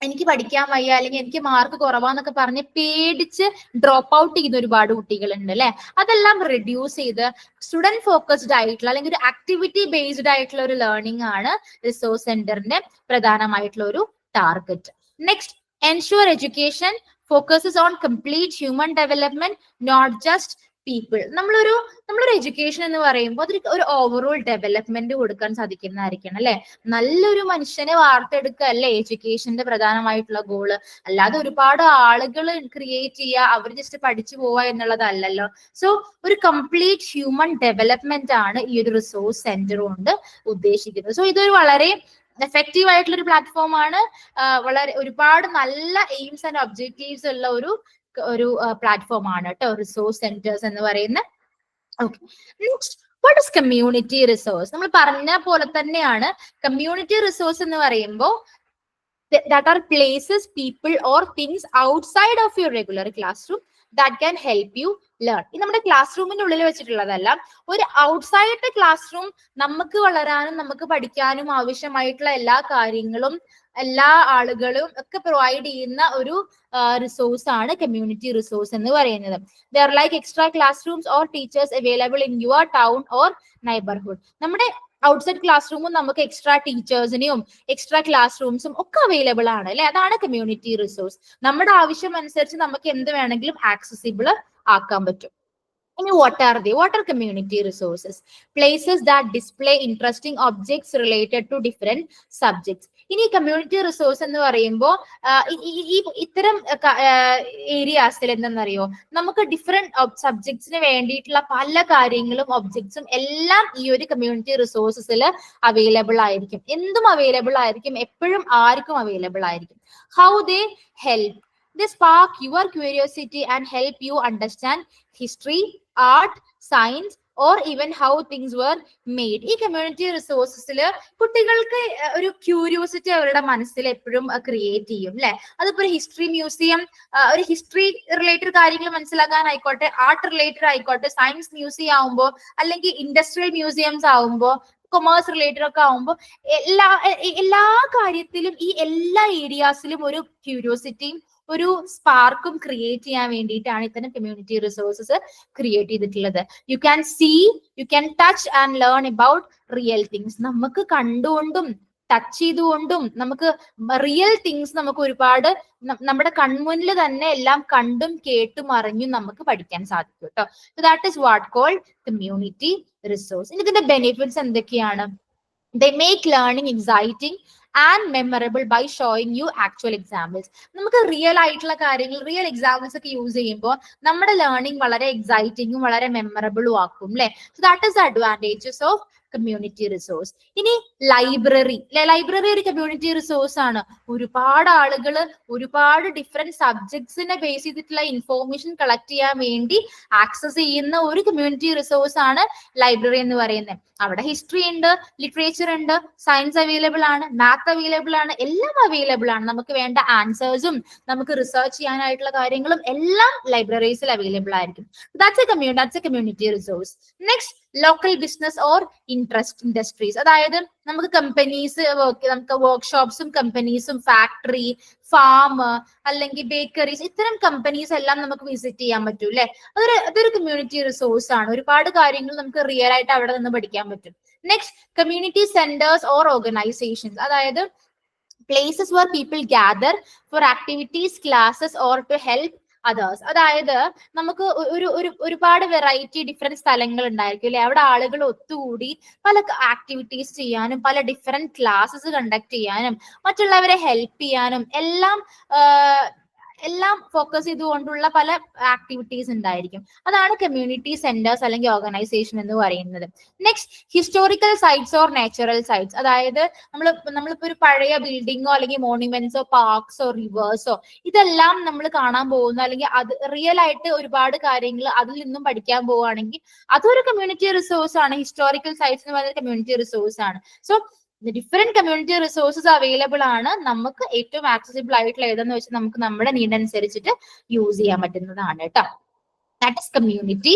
എനിക്ക് പഠിക്കാൻ വയ്യ അല്ലെങ്കിൽ എനിക്ക് മാർക്ക് കുറവാന്നൊക്കെ പറഞ്ഞ് പേടിച്ച് ഡ്രോപ്പ് ഔട്ട് ചെയ്യുന്ന ഒരുപാട് കുട്ടികളുണ്ട് അല്ലെ. അതെല്ലാം റെഡ്യൂസ് ചെയ്ത് സ്റ്റുഡന്റ് ഫോക്കസ്ഡ് ആയിട്ടുള്ള അല്ലെങ്കിൽ ഒരു ആക്ടിവിറ്റി ബേസ്ഡ് ആയിട്ടുള്ള ഒരു ലേണിംഗ് ആണ് റിസോഴ്സ് സെന്ററിന്റെ പ്രധാനമായിട്ടുള്ള ഒരു target. Next, ensure education focuses on complete human development, not just people. നമ്മളൊരു എഡ്യൂക്കേഷൻ എന്ന് പറയുമ്പോൾ അതിൽ ഒരു ഓവറോൾ ഡെവലപ്മെന്റ് കൊടുക്കാൻ സാധിക്കുന്നതായിരിക്കണം അല്ലെ. നല്ലൊരു മനുഷ്യനെ വാർത്തെടുക്കുക അല്ലെ എഡ്യൂക്കേഷന്റെ പ്രധാനമായിട്ടുള്ള ഗോള്. അല്ലാതെ ഒരുപാട് ആളുകൾ ക്രിയേറ്റ് ചെയ്യുക, അവർ ജസ്റ്റ് പഠിച്ചു പോവുക എന്നുള്ളതല്ലല്ലോ. സോ ഒരു കംപ്ലീറ്റ് ഹ്യൂമൻ ഡെവലപ്മെന്റ് ആണ് ഈ ഒരു റിസോഴ്സ് സെന്റർ കൊണ്ട് ഉദ്ദേശിക്കുന്നത്. സോ ഇതൊരു വളരെ എഫക്റ്റീവ് ആയിട്ടുള്ള ഒരു പ്ലാറ്റ്ഫോം ആണ്. വളരെ ഒരുപാട് നല്ല എയിംസ് ആൻഡ് ഒബ്ജക്റ്റീവ്സ് ഉള്ള ഒരു പ്ലാറ്റ്ഫോം ആണ് കേട്ടോ റിസോഴ്സ് സെന്റേഴ്സ് എന്ന് പറയുന്ന. Okay, next, what is community resource? നമ്മൾ പറഞ്ഞ പോലെ തന്നെയാണ് കമ്മ്യൂണിറ്റി റിസോഴ്സ് എന്ന് പറയുമ്പോൾ that are places, people or things outside of your regular classroom that can help you learn. ഇത് നമ്മുടെ ക്ലാസ് റൂമിന്റെ ഉള്ളിൽ വെച്ചിട്ടുള്ളതല്ല, ഒരു ഔട്ട്സൈഡ് ക്ലാസ് റൂം നമുക്ക് വളരാനും നമുക്ക് പഠിക്കാനും ആവശ്യമായിട്ടുള്ള എല്ലാ കാര്യങ്ങളും എല്ലാ ആളുകളും ഒക്കെ പ്രൊവൈഡ് ചെയ്യുന്ന ഒരു റിസോഴ്സ് ആണ് കമ്മ്യൂണിറ്റി റിസോഴ്സ് എന്ന് പറയുന്നത്. They are like extra class rooms or teachers available in your town or neighbourhood. നമ്മുടെ ഔട്ട്സൈഡ് ക്ലാസ് റൂമും നമുക്ക് എക്സ്ട്രാ ടീച്ചേഴ്സിനെയും എക്സ്ട്രാ ക്ലാസ് റൂംസും ഒക്കെ അവൈലബിൾ ആണ് അല്ലെ. അതാണ് കമ്മ്യൂണിറ്റി റിസോഴ്സ്. നമ്മുടെ ആവശ്യം അനുസരിച്ച് നമുക്ക് എന്ത് വേണമെങ്കിലും ആക്സസിബിൾ ആക്കാൻ പറ്റും. ഇനി what are community resources? Places that display interesting objects related to different subjects. ഇനി കമ്മ്യൂണിറ്റി റിസോഴ്സ് എന്ന് പറയുമ്പോൾ ഇത്തരം ഏരിയാസിൽ എന്തെന്നറിയോ, നമുക്ക് ഡിഫറെന്റ് സബ്ജക്ട്സിന് വേണ്ടിയിട്ടുള്ള പല കാര്യങ്ങളും ഒബ്ജക്ട്സും എല്ലാം ഈ ഒരു കമ്മ്യൂണിറ്റി റിസോഴ്സസിൽ അവൈലബിൾ ആയിരിക്കും. എന്തും അവൈലബിൾ ആയിരിക്കും, എപ്പോഴും ആർക്കും അവൈലബിൾ ആയിരിക്കും. How they help? They spark your curiosity and help you understand history, art, science or even how things were made. ഈ കമ്മ്യൂണിറ്റി റിസോഴ്സസിൽ കുട്ടികൾക്ക് ഒരു ക്യൂരിയോസിറ്റി അവരുടെ മനസ്സിൽ എപ്പോഴും ക്രിയേറ്റ് ചെയ്യും അല്ലെ. അതിപ്പോ ഒരു ഹിസ്റ്ററി മ്യൂസിയം, ഒരു ഹിസ്റ്ററി റിലേറ്റഡ് കാര്യങ്ങൾ മനസ്സിലാക്കാനായിക്കോട്ടെ, ആർട്ട് റിലേറ്റഡ് ആയിക്കോട്ടെ, സയൻസ് മ്യൂസിയം ആവുമ്പോൾ അല്ലെങ്കിൽ ഇൻഡസ്ട്രിയൽ മ്യൂസിയംസ് ആവുമ്പോൾ, കൊമേഴ്സ് റിലേറ്റഡ് ഒക്കെ ആവുമ്പോൾ എല്ലാ കാര്യത്തിലും ഈ എല്ലാ ഏരിയാസിലും ഒരു ക്യൂരിയോസിറ്റിയും ഒരു സ്പാർക്കും ക്രിയേറ്റ് ചെയ്യാൻ വേണ്ടിയിട്ടാണ് ഇത്തരം കമ്മ്യൂണിറ്റി റിസോഴ്സസ് ക്രിയേറ്റ് ചെയ്തിട്ടുള്ളത്. You can see, you can touch and learn about real things. നമുക്ക് കണ്ടുകൊണ്ടും ടച്ച് ചെയ്തുകൊണ്ടും നമുക്ക് റിയൽ തിങ്സ് നമുക്ക് ഒരുപാട് നമ്മുടെ കൺമുന്നിൽ തന്നെ എല്ലാം കണ്ടും കേട്ടും അറിഞ്ഞും നമുക്ക് പഠിക്കാൻ സാധിക്കും കേട്ടോ. So that is what called community resource. ഇതിന്റെ ബെനിഫിറ്റ്സ് എന്തൊക്കെയാണ്? They make learning exciting and memorable by showing you actual examples. നമുക്ക് റിയൽ ആയിട്ടുള്ള കാര്യങ്ങൾ, റിയൽ എക്സാമ്പിൾസ് ഒക്കെ യൂസ് ചെയ്യുമ്പോൾ നമ്മുടെ ലേണിംഗ് വളരെ എക്സൈറ്റിംഗും വളരെ മെമ്മറബിളും ആക്കും അല്ലെ. So that is the advantages of community resource. ഇനി ലൈബ്രറി, ലൈബ്രറി ഒരു കമ്മ്യൂണിറ്റി റിസോഴ്സ് ആണ്. ഒരുപാട് ആളുകൾ ഒരുപാട് ഡിഫറെന്റ് സബ്ജക്ട്സിനെ ബേസ് ചെയ്തിട്ടുള്ള ഇൻഫോർമേഷൻ കളക്ട് ചെയ്യാൻ വേണ്ടി ആക്സസ് ചെയ്യുന്ന ഒരു കമ്മ്യൂണിറ്റി റിസോഴ്സ് ആണ് ലൈബ്രറി എന്ന് പറയുന്നത്. അവിടെ ഹിസ്റ്ററി ഉണ്ട്, ലിറ്ററേച്ചർ ഉണ്ട്, സയൻസ് അവൈലബിൾ ആണ്, മാത്ത് അവൈലബിൾ ആണ്, എല്ലാം അവൈലബിൾ ആണ്. നമുക്ക് വേണ്ട ആൻസേഴ്സും നമുക്ക് റിസർച്ച് ചെയ്യാനായിട്ടുള്ള കാര്യങ്ങളും എല്ലാം ലൈബ്രറീസിൽ അവൈലബിൾ ആയിരിക്കും. That's A community resource. Next, local business or industries. അതായത് നമുക്ക് കമ്പനീസ്, നമുക്ക് വർക്ക്ഷോപ്സും കമ്പനീസും ഫാക്ടറി, ഫാം അല്ലെങ്കിൽ ബേക്കറീസ്, ഇത്തരം കമ്പനീസ് എല്ലാം നമുക്ക് വിസിറ്റ് ചെയ്യാൻ പറ്റും അല്ലെ. അതൊരു കമ്മ്യൂണിറ്റി റിസോഴ്സ് ആണ്. ഒരുപാട് കാര്യങ്ങൾ നമുക്ക് റിയൽ ആയിട്ട് അവിടെ നിന്ന് പഠിക്കാൻ പറ്റും. Next, community centres or organisations. അതായത് places where people gather for activities, classes or to help others. അതായത് നമുക്ക് ഒരുപാട് വെറൈറ്റി ഡിഫറെന്റ് സ്ഥലങ്ങൾ ഉണ്ടായിരിക്കും അല്ലെ. അവിടെ ആളുകൾ ഒത്തുകൂടി പല ആക്ടിവിറ്റീസ് ചെയ്യാനും പല ഡിഫറെന്റ് ക്ലാസ്സസ് കണ്ടക്ട് ചെയ്യാനും മറ്റുള്ളവരെ ഹെൽപ്പ് ചെയ്യാനും എല്ലാം ഫോക്കസ് ചെയ്തുകൊണ്ടുള്ള പല ആക്ടിവിറ്റീസ് ഉണ്ടായിരിക്കും. അതാണ് കമ്മ്യൂണിറ്റി സെന്റേഴ്സ് അല്ലെങ്കിൽ ഓർഗനൈസേഷൻ എന്ന് പറയുന്നത്. Next, historical sites or natural sites. അതായത് നമ്മളിപ്പോ ഒരു പഴയ ബിൽഡിങ്ങോ അല്ലെങ്കിൽ മോണ്യുമെന്റ്സോ പാർക്സോ റിവേഴ്സോ ഇതെല്ലാം നമ്മൾ കാണാൻ പോകുന്നു, അല്ലെങ്കിൽ അത് റിയൽ ആയിട്ട് ഒരുപാട് കാര്യങ്ങൾ അതിൽ നിന്നും പഠിക്കാൻ പോവുകയാണെങ്കിൽ അതൊരു കമ്മ്യൂണിറ്റി റിസോഴ്സ് ആണ്. ഹിസ്റ്റോറിക്കൽ സൈറ്റ്സ് എന്ന് പറയുന്നത് കമ്മ്യൂണിറ്റി റിസോഴ്സ് ആണ്. So different community resources available ആണ്. നമുക്ക് ഏറ്റവും ആക്സസിബിൾ ആയിട്ടുള്ള ഏതെന്ന് വെച്ചാൽ നമുക്ക് നമ്മുടെ നീഡ് അനുസരിച്ചിട്ട് യൂസ് ചെയ്യാൻ പറ്റുന്നതാണ് കേട്ടോ. That is community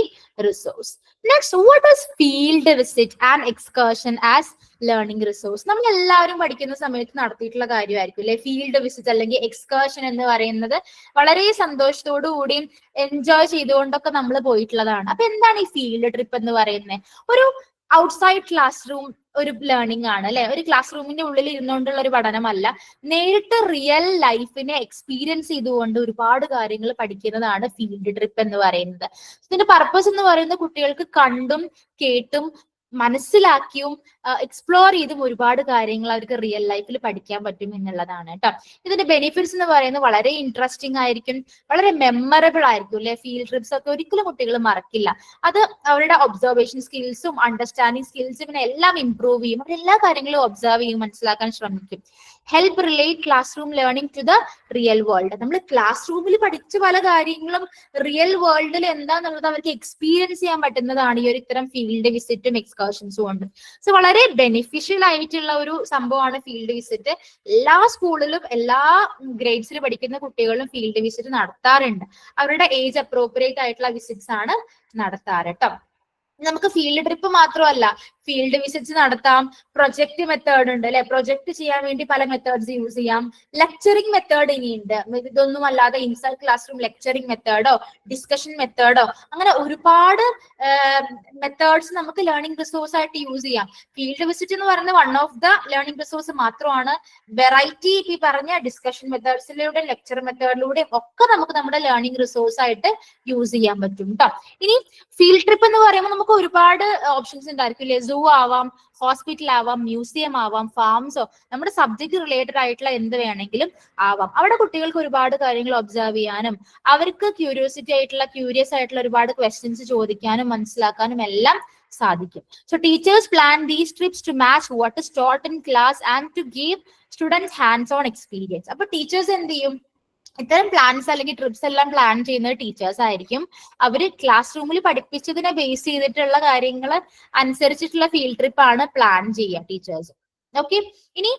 resource. Next, what is field visit and excursion as learning resource? നമ്മൾ എല്ലാവരും പഠിക്കുന്ന സമയത്ത് നടത്തിയിട്ടുള്ള കാര്യമായിരിക്കും അല്ലെ ഫീൽഡ് വിസിറ്റ് അല്ലെങ്കിൽ എക്സ്കർഷൻ എന്ന് പറയുന്നത്. വളരെ സന്തോഷത്തോടു കൂടിയും എൻജോയ് ചെയ്തുകൊണ്ടൊക്കെ നമ്മൾ പോയിട്ടുള്ളതാണ്. അപ്പൊ എന്താണ് ഈ ഫീൽഡ് ട്രിപ്പ് എന്ന് പറയുന്നത്? ഒരു ഔട്ട്സൈഡ് ക്ലാസ് റൂം ഒരു ലേണിംഗ് ആണ് അല്ലെ. ഒരു ക്ലാസ് റൂമിന്റെ ഉള്ളിൽ ഇരുന്നുകൊണ്ടുള്ള ഒരു പഠനമല്ല, നേരിട്ട് റിയൽ ലൈഫിനെ എക്സ്പീരിയൻസ് ചെയ്തുകൊണ്ട് ഒരുപാട് കാര്യങ്ങൾ പഠിക്കുന്നതാണ് ഫീൽഡ് ട്രിപ്പ് എന്ന് പറയുന്നത്. ഇതിന്റെ പർപ്പസ് എന്ന് പറയുന്നത് കുട്ടികൾക്ക് കണ്ടും കേട്ടും മനസ്സിലാക്കിയും എക്സ്പ്ലോർ ചെയ്തും ഒരുപാട് കാര്യങ്ങൾ അവർക്ക് റിയൽ ലൈഫിൽ പഠിക്കാൻ പറ്റും എന്നുള്ളതാണ് കേട്ടോ. ഇതിന്റെ ബെനിഫിറ്റ്സ് എന്ന് പറയുന്നത് വളരെ ഇൻട്രസ്റ്റിംഗ് ആയിരിക്കും, വളരെ മെമ്മറബിൾ ആയിരിക്കും അല്ലെ. ഫീൽഡ് ട്രിപ്സ് ഒക്കെ ഒരിക്കലും കുട്ടികൾ മറക്കില്ല. അത് അവരുടെ ഒബ്സർവേഷൻ സ്കിൽസും അണ്ടർസ്റ്റാൻഡിങ് സ്കിൽസും പിന്നെ എല്ലാം ഇംപ്രൂവ് ചെയ്യും. അവരെല്ലാ കാര്യങ്ങളും ഒബ്സർവ് ചെയ്യും, മനസ്സിലാക്കാൻ ശ്രമിക്കും. Help relate class room learning to the real world. നമ്മൾ ക്ലാസ് റൂമിൽ പഠിച്ച പല കാര്യങ്ങളും റിയൽ വേൾഡിൽ എന്താന്നുള്ളത് അവർക്ക് എക്സ്പീരിയൻസ് ചെയ്യാൻ പറ്റുന്നതാണ് ഈ ഒരു ഇത്തരം ഫീൽഡ് വിസിറ്റും എക്സ്കർഷൻസും കൊണ്ട്. സോ വളരെ ബെനിഫിഷ്യൽ ആയിട്ടുള്ള ഒരു സംഭവമാണ് ഫീൽഡ് വിസിറ്റ്. എല്ലാ സ്കൂളിലും എല്ലാ ഗ്രേഡ്സിൽ പഠിക്കുന്ന കുട്ടികളും ഫീൽഡ് വിസിറ്റ് നടത്താറുണ്ട്. അവരുടെ ഏജ് അപ്രോപ്രിയേറ്റ് ആയിട്ടുള്ള വിസിറ്റ്സ് ആണ് നടത്താറ് കേട്ടോ. നമുക്ക് ഫീൽഡ് ട്രിപ്പ് മാത്രമല്ല, ഫീൽഡ് വിസിറ്റ്സ് നടത്താം. പ്രൊജക്ട് മെത്തേഡ് ഉണ്ട് അല്ലെ. പ്രൊജക്ട് ചെയ്യാൻ വേണ്ടി പല മെത്തേഡ്സ് യൂസ് ചെയ്യാം. ലെക്ചറിങ് മെത്തേഡ് ഇനിയുണ്ട്. ഇതൊന്നും അല്ലാതെ ഇൻസൈഡ് ക്ലാസ് റൂം ലെക്ചറിങ് മെത്തേഡോ ഡിസ്കഷൻ മെത്തേഡോ അങ്ങനെ ഒരുപാട് മെത്തേഡ്സ് നമുക്ക് ലേണിംഗ് റിസോഴ്സ് ആയിട്ട് യൂസ് ചെയ്യാം. ഫീൽഡ് വിസിറ്റ് എന്ന് പറയുന്നത് one of the learning resource മാത്രമാണ്. വെറൈറ്റി ഈ പറഞ്ഞ ഡിസ്കഷൻ മെത്തേഡ്സിലൂടെ ലെക്ചർ മെത്തേഡിലൂടെ ഒക്കെ നമുക്ക് നമ്മുടെ ലേണിംഗ് റിസോഴ്സ് ആയിട്ട് യൂസ് ചെയ്യാൻ പറ്റും കേട്ടോ. ഇനി ഫീൽഡ് ട്രിപ്പ് എന്ന് പറയുമ്പോൾ നമുക്ക് ഒരുപാട് ഓപ്ഷൻസ് ഉണ്ടായിരിക്കും അല്ലെ. സൂ ആവാം, ഹോസ്പിറ്റൽ ആവാം, മ്യൂസിയം ആവാം, ഫാംസോ, നമ്മുടെ സബ്ജക്ട് റിലേറ്റഡ് ആയിട്ടുള്ള എന്ത് വേണമെങ്കിലും ആവാം. അവിടെ കുട്ടികൾക്ക് ഒരുപാട് കാര്യങ്ങൾ ഒബ്സർവ് ചെയ്യാനും അവർക്ക് ക്യൂരിയസ് ആയിട്ടുള്ള ഒരുപാട് ക്വസ്റ്റ്യൻസ് ചോദിക്കാനും മനസ്സിലാക്കാനും എല്ലാം സാധിക്കും. So teachers plan these trips to match what is taught in class and to give students hands on experience. അപ്പൊ ടീച്ചേഴ്സ് എന്ത് ചെയ്യും? ഇത്തരം പ്ലാൻസ് അല്ലെങ്കിൽ ട്രിപ്സ് എല്ലാം പ്ലാൻ ചെയ്യുന്നത് ടീച്ചേഴ്സ് ആയിരിക്കും. അവര് ക്ലാസ് റൂമിൽ പഠിപ്പിച്ചതിനെ ബേസ് ചെയ്തിട്ടുള്ള കാര്യങ്ങൾ അനുസരിച്ചിട്ടുള്ള ഫീൽഡ് ട്രിപ്പ് ആണ് പ്ലാൻ ചെയ്യുക ടീച്ചേഴ്സ്. ഓക്കെ. ഇനി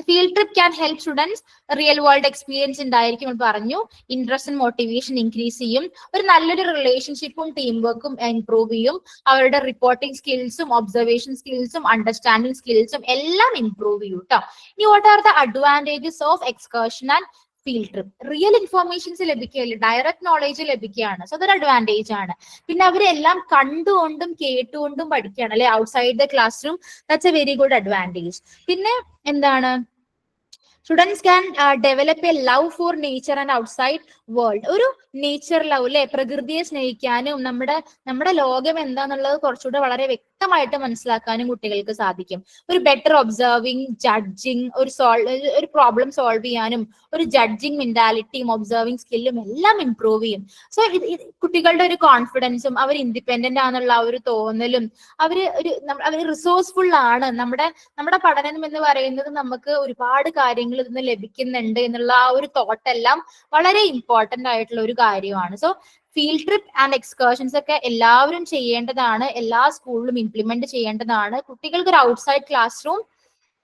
field trip can help students real world experience ഉണ്ടായിരിക്കും പറഞ്ഞു. ഇൻട്രസ്റ്റ് ആൻഡ് മോട്ടിവേഷൻ ഇൻക്രീസ് ചെയ്യും. ഒരു നല്ലൊരു റിലേഷൻഷിപ്പും ടീം വർക്കും ഇംപ്രൂവ് ചെയ്യും. അവരുടെ റിപ്പോർട്ടിംഗ് സ്കിൽസും ഒബ്സർവേഷൻ സ്കിൽസും അണ്ടർസ്റ്റാൻഡിംഗ് സ്കിൽസും എല്ലാം ഇംപ്രൂവ് ചെയ്യും കേട്ടോ. ഇനി what are the advantages of excursion and field trip? Real informations ലഭിക്കുകയല്ലേ, ഡയറക്റ്റ് നോളേജ് ലഭിക്കുകയാണ്. സോ അതൊരു അഡ്വാൻറ്റേജ് ആണ്. പിന്നെ അവരെല്ലാം കണ്ടുകൊണ്ടും കേട്ടുകൊണ്ടും പഠിക്കുകയാണ് അല്ലെ outside the classroom. That's a very good advantage. പിന്നെ എന്താണ്, students can develop a love for nature and outside world. ഒരു നേച്ചർ ലവ് അല്ലെ, പ്രകൃതിയെ സ്നേഹിക്കാനും നമ്മുടെ ലോകം എന്താന്നുള്ളത് കുറച്ചുകൂടെ വളരെ വ്യക്തമായിട്ട് മനസ്സിലാക്കാനും കുട്ടികൾക്ക് സാധിക്കും. ഒരു ബെറ്റർ ഒബ്സർവിങ്, ജഡ്ജിങ്, ഒരു പ്രോബ്ലം സോൾവ് ചെയ്യാനും ഒരു ജഡ്ജിങ് മെന്റാലിറ്റിയും ഒബ്സർവിങ് സ്കില്ലും എല്ലാം ഇംപ്രൂവ് ചെയ്യും. സോ കുട്ടികളുടെ ഒരു കോൺഫിഡൻസും അവർ ഇൻഡിപെൻഡന്റ് ആണെന്നുള്ള ആ ഒരു തോന്നലും അവർ റിസോഴ്സ്ഫുൾ ആണ്. നമ്മുടെ പഠനം എന്ന് പറയുന്നത് നമുക്ക് ഒരുപാട് കാര്യങ്ങൾ ഇതിന് ലഭിക്കുന്നുണ്ട് എന്നുള്ള ആ ഒരു തോട്ട് എല്ലാം വളരെ ഇമ്പോർട്ടന്റ് ആയിട്ടുള്ള ഒരു കാര്യമാണ്. സോ ഫീൽഡ് ട്രിപ്പ് ആൻഡ് എക്സ്കർഷൻസ് ഒക്കെ എല്ലാവരും ചെയ്യേണ്ടതാണ്, എല്ലാ സ്കൂളിലും ഇംപ്ലിമെന്റ് ചെയ്യേണ്ടതാണ്. കുട്ടികൾക്ക് ഒരു ഔട്ട്സൈഡ് ക്ലാസ് റൂം,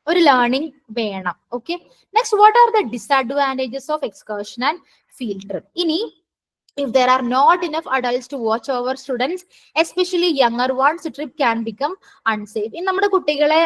ഒരു ലേണിംഗ് വേണം. Okay, next, what are the disadvantages of excursion and field trip? ഇനി if there are not enough adults to watch over students, especially younger ones, trip can become unsafe. ഇനി നമ്മുടെ കുട്ടികളെ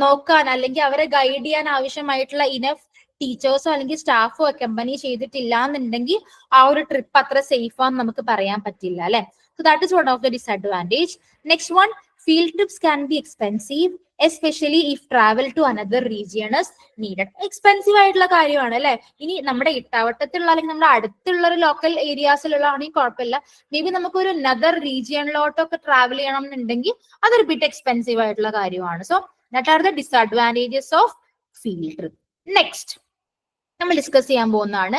നോക്കാൻ അല്ലെങ്കിൽ അവരെ guide ചെയ്യാൻ ആവശ്യമായിട്ടുള്ള ഇനഫ് ടീച്ചേഴ്സോ അല്ലെങ്കിൽ സ്റ്റാഫോ അക്കമ്പനി ചെയ്തിട്ടില്ല എന്നുണ്ടെങ്കിൽ ആ ഒരു ട്രിപ്പ് അത്ര സേഫ് ആണെന്ന് നമുക്ക് പറയാൻ പറ്റില്ല അല്ലെ. So that is one of the disadvantage. Next one, field trips can be expensive especially if travel to another region is needed. Expensive ആയിട്ടുള്ള കാര്യമാണ് അല്ലെ. ഇനി നമ്മുടെ ഇട്ടാവട്ടത്തിലുള്ള അല്ലെങ്കിൽ നമ്മുടെ അടുത്തുള്ള ഒരു ലോക്കൽ ഏരിയാസിലുള്ള ആണെങ്കിൽ കുഴപ്പമില്ല. മേ ബി നമുക്ക് ഒരു അനദർ റീജിയണിലോട്ടൊക്കെ ട്രാവൽ ചെയ്യണം എന്നുണ്ടെങ്കിൽ അതൊരു ബിറ്റ് എക്സ്പെൻസീവ് ആയിട്ടുള്ള കാര്യമാണ്. So that are the disadvantages of field trip. Next നമ്മൾ ഡിസ്കസ് ചെയ്യാൻ പോകുന്നതാണ്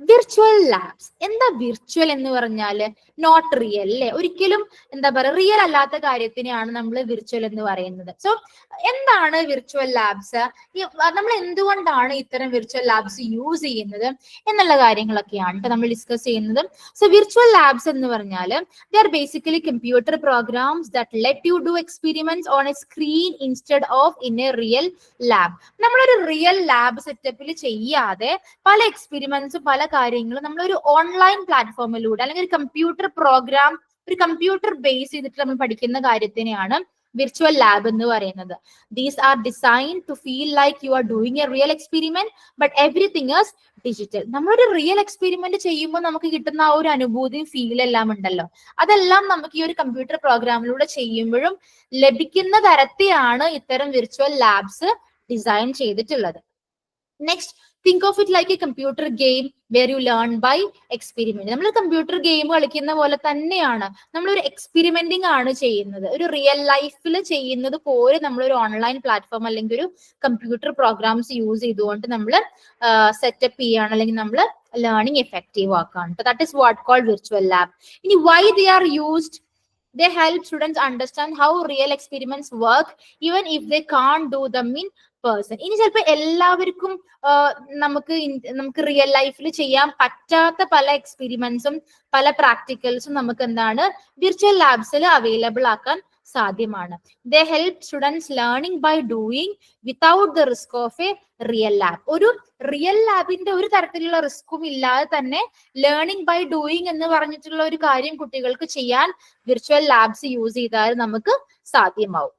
വിർച്വൽ ലാബ്സ്. എന്താ വിർച്വൽ എന്ന് പറഞ്ഞാല്? നോട്ട് റിയൽ അല്ലെ, ഒരിക്കലും എന്താ പറയുക റിയൽ അല്ലാത്ത കാര്യത്തിനെയാണ് നമ്മൾ വിർച്വൽ എന്ന് പറയുന്നത്. സോ എന്താണ് വിർച്വൽ ലാബ്സ്, നമ്മൾ എന്തുകൊണ്ടാണ് ഇത്തരം വിർച്വൽ ലാബ്സ് യൂസ് ചെയ്യുന്നത് എന്നുള്ള കാര്യങ്ങളൊക്കെയാണ് നമ്മൾ ഡിസ്കസ് ചെയ്യുന്നത്. സോ വിർച്വൽ ലാബ്സ് എന്ന് പറഞ്ഞാല് they are basically computer programmes that let you do experiments on A screen instead of in A real lab. നമ്മളൊരു റിയൽ ലാബ് സെറ്റപ്പിൽ ചെയ്യാതെ പല എക്സ്പെരിമെന്റ്സും പല കാര്യങ്ങളും നമ്മളൊരു ഓൺലൈൻ പ്ലാറ്റ്ഫോമിലൂടെ അല്ലെങ്കിൽ ഒരു കമ്പ്യൂട്ടർ പ്രോഗ്രാം, ഒരു കമ്പ്യൂട്ടർ ബേസ് ചെയ്തിട്ട് നമ്മൾ പഠിക്കുന്ന കാര്യത്തിനെയാണ് വിർച്വൽ ലാബ് എന്ന് പറയുന്നത്. These are designed to feel like you are doing a real experiment but everything is digital. നമ്മളൊരു റിയൽ എക്സ്പെരിമെന്റ് ചെയ്യുമ്പോൾ നമുക്ക് കിട്ടുന്ന ആ ഒരു അനുഭൂതിയും ഫീൽ എല്ലാം ഉണ്ടല്ലോ, അതെല്ലാം നമുക്ക് ഈ ഒരു കമ്പ്യൂട്ടർ പ്രോഗ്രാമിലൂടെ ചെയ്യുമ്പോഴും ലഭിക്കുന്ന തരത്തിലാണ് ഇത്തരം വിർച്വൽ ലാബ്സ് ഡിസൈൻ ചെയ്തിട്ടുള്ളത്. Next, think of it like a computer game where you learn by experiment. നമ്മൾ കമ്പ്യൂട്ടർ ഗെയിം കളിക്കുന്ന പോലെ തന്നെയാണ് നമ്മളൊരു എക്സ്പെരിമെന്റിങ് ആണ് ചെയ്യുന്നത്. ഒരു റിയൽ ലൈഫിൽ ചെയ്യുന്നത് പോലെ നമ്മളൊരു ഓൺലൈൻ പ്ലാറ്റ്ഫോം അല്ലെങ്കിൽ ഒരു കമ്പ്യൂട്ടർ പ്രോഗ്രാംസ് യൂസ് ചെയ്തുകൊണ്ട് നമ്മൾ സെറ്റപ്പ് ചെയ്യാണ് അല്ലെങ്കിൽ നമ്മൾ ലേണിംഗ് എഫക്റ്റീവ് ആക്കാണ്. That is what called virtual lab. ഇനി why they are used? They help students understand how real experiments work even if they can't do them in person. ഇനി ചിലപ്പോൾ എല്ലാവർക്കും നമുക്ക് റിയൽ ലൈഫിൽ ചെയ്യാൻ പറ്റാത്ത പല എക്സ്പെരിമെന്റ്സും പല പ്രാക്ടിക്കൽസും നമുക്ക് എന്താണ് വിർച്വൽ ലാബ്സിൽ അവൈലബിൾ ആക്കാൻ സാധ്യമാണ്. They help students learning by doing without the risk of a real lab. ഒരു റിയൽ ലാബിന്റെ ഒരു തരത്തിലുള്ള റിസ്ക്കും ഇല്ലാതെ തന്നെ ലേണിംഗ് ബൈ ഡൂയിങ് എന്ന് പറഞ്ഞിട്ടുള്ള ഒരു കാര്യം കുട്ടികൾക്ക് ചെയ്യാൻ വിർച്വൽ ലാബ്സ് യൂസ് ചെയ്താൽ നമുക്ക് സാധ്യമാവും.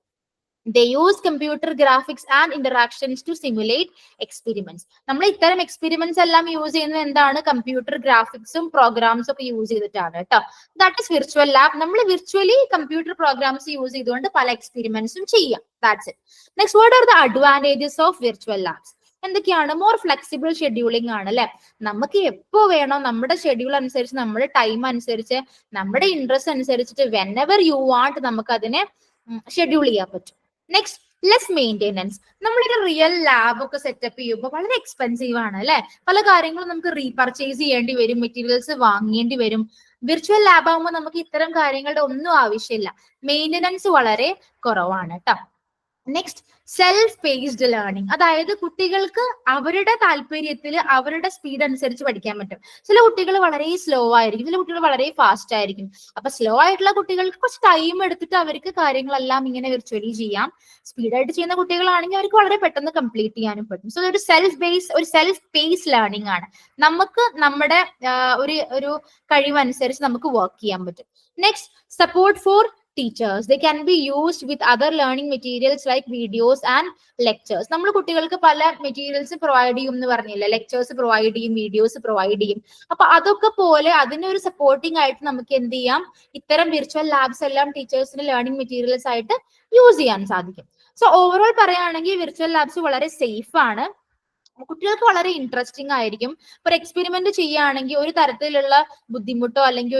They use computer graphics and interactions to simulate experiments. നമ്മൾ ഇത്തരം എക്സ്പെരിമെന്റ്സ് എല്ലാം യൂസ് ചെയ്യുന്നത് എന്താണ്? കമ്പ്യൂട്ടർ ഗ്രാഫിക്സും പ്രോഗ്രാംസും ഒക്കെ യൂസ് ചെയ്തിട്ടാണ് കേട്ടോ. That is virtual lab. നമ്മൾ വിർച്വലി കമ്പ്യൂട്ടർ പ്രോഗ്രാംസ് യൂസ് ചെയ്തുകൊണ്ട് പല എക്സ്പെരിമെന്റ്സും ചെയ്യാം. That's it. Next, what are the advantages of virtual labs? എന്തൊക്കെയാണ്? മോർ ഫ്ലെക്സിബിൾ ഷെഡ്യൂളിംഗ് ആണ് അല്ലെ. നമുക്ക് എപ്പോ വേണോ നമ്മുടെ ഷെഡ്യൂൾ അനുസരിച്ച്, നമ്മുടെ ടൈം അനുസരിച്ച്, നമ്മുടെ ഇൻട്രസ്റ്റ് അനുസരിച്ചിട്ട് വെനെവർ യു വാണ്ട് നമുക്ക് അതിനെ ഷെഡ്യൂൾ ചെയ്യാൻ പറ്റും. Next, less maintenance. നമ്മളൊരു റിയൽ ലാബ് ഒക്കെ സെറ്റപ്പ് ചെയ്യുമ്പോൾ വളരെ എക്സ്പെൻസീവ് ആണ് അല്ലെ. പല കാര്യങ്ങളും നമുക്ക് റീപർച്ചേസ് ചെയ്യേണ്ടി വരും, മെറ്റീരിയൽസ് വാങ്ങേണ്ടി വരും. വിർച്വൽ ലാബ് ആകുമ്പോൾ നമുക്ക് ഇത്തരം കാര്യങ്ങളുടെ ഒന്നും ആവശ്യമില്ല, മെയിൻ്റെനൻസ് വളരെ കുറവാണ് കേട്ടോ. Next, self paced learning. അതായത് കുട്ടികൾക്ക് അവരുടെ താല്പര്യത്തിൽ അവരുടെ സ്പീഡ് അനുസരിച്ച് പഠിക്കാൻ പറ്റും. ചില കുട്ടികൾ വളരെ സ്ലോ ആയിരിക്കും, ചില കുട്ടികൾ വളരെ ഫാസ്റ്റ് ആയിരിക്കും. അപ്പൊ സ്ലോ ആയിട്ടുള്ള കുട്ടികൾക്ക് കുറച്ച് ടൈം എടുത്തിട്ട് അവർക്ക് കാര്യങ്ങളെല്ലാം ഇങ്ങനെ വിർച്വലി ചെയ്യാം. സ്പീഡായിട്ട് ചെയ്യുന്ന കുട്ടികളാണെങ്കിൽ അവർക്ക് വളരെ പെട്ടെന്ന് കംപ്ലീറ്റ് ചെയ്യാനും പറ്റും. സോ ഒരു സെൽഫ് പേസ് ലേണിംഗ് ആണ്. നമുക്ക് നമ്മുടെ ഒരു കഴിവനുസരിച്ച് നമുക്ക് വർക്ക് ചെയ്യാൻ പറ്റും. Next, support for teachers. They can be used with other learning materials like videos and lectures. നമ്മൾ കുട്ടികൾക്ക് പല മെറ്റീരിയൽസ് പ്രൊവൈഡ് ചെയ്യും എന്ന് പറഞ്ഞില്ല, ലെക്ചേഴ്സ് പ്രൊവൈഡ് ചെയ്യും, വീഡിയോസ് പ്രൊവൈഡ് ചെയ്യും. അപ്പൊ അതൊക്കെ പോലെ അതിനൊരു സപ്പോർട്ടിംഗ് ആയിട്ട് നമുക്ക് എന്ത് ചെയ്യാം? ഇത്തരം വിർച്വൽ ലാബ്സ് എല്ലാം ടീച്ചേഴ്സിന് ലേണിംഗ് മെറ്റീരിയൽസ് ആയിട്ട് യൂസ് ചെയ്യാൻ സാധിക്കും. സോ ഓവറോൾ പറയുകയാണെങ്കിൽ വിർച്വൽ ലാബ്സ് വളരെ സേഫ് ആണ്, കുട്ടികൾക്ക് വളരെ ഇൻട്രസ്റ്റിംഗ് ആയിരിക്കും. ഒരു എക്സ്പെരിമെന്റ് ചെയ്യുകയാണെങ്കിൽ ഒരു തരത്തിലുള്ള ബുദ്ധിമുട്ടോ അല്ലെങ്കിൽ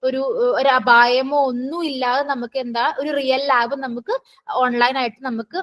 ഒരു അപായമോ ഒന്നും ഇല്ലാതെ നമുക്ക് ഒരു റിയൽ ലാബ് നമുക്ക് ഓൺലൈനായിട്ട് നമുക്ക്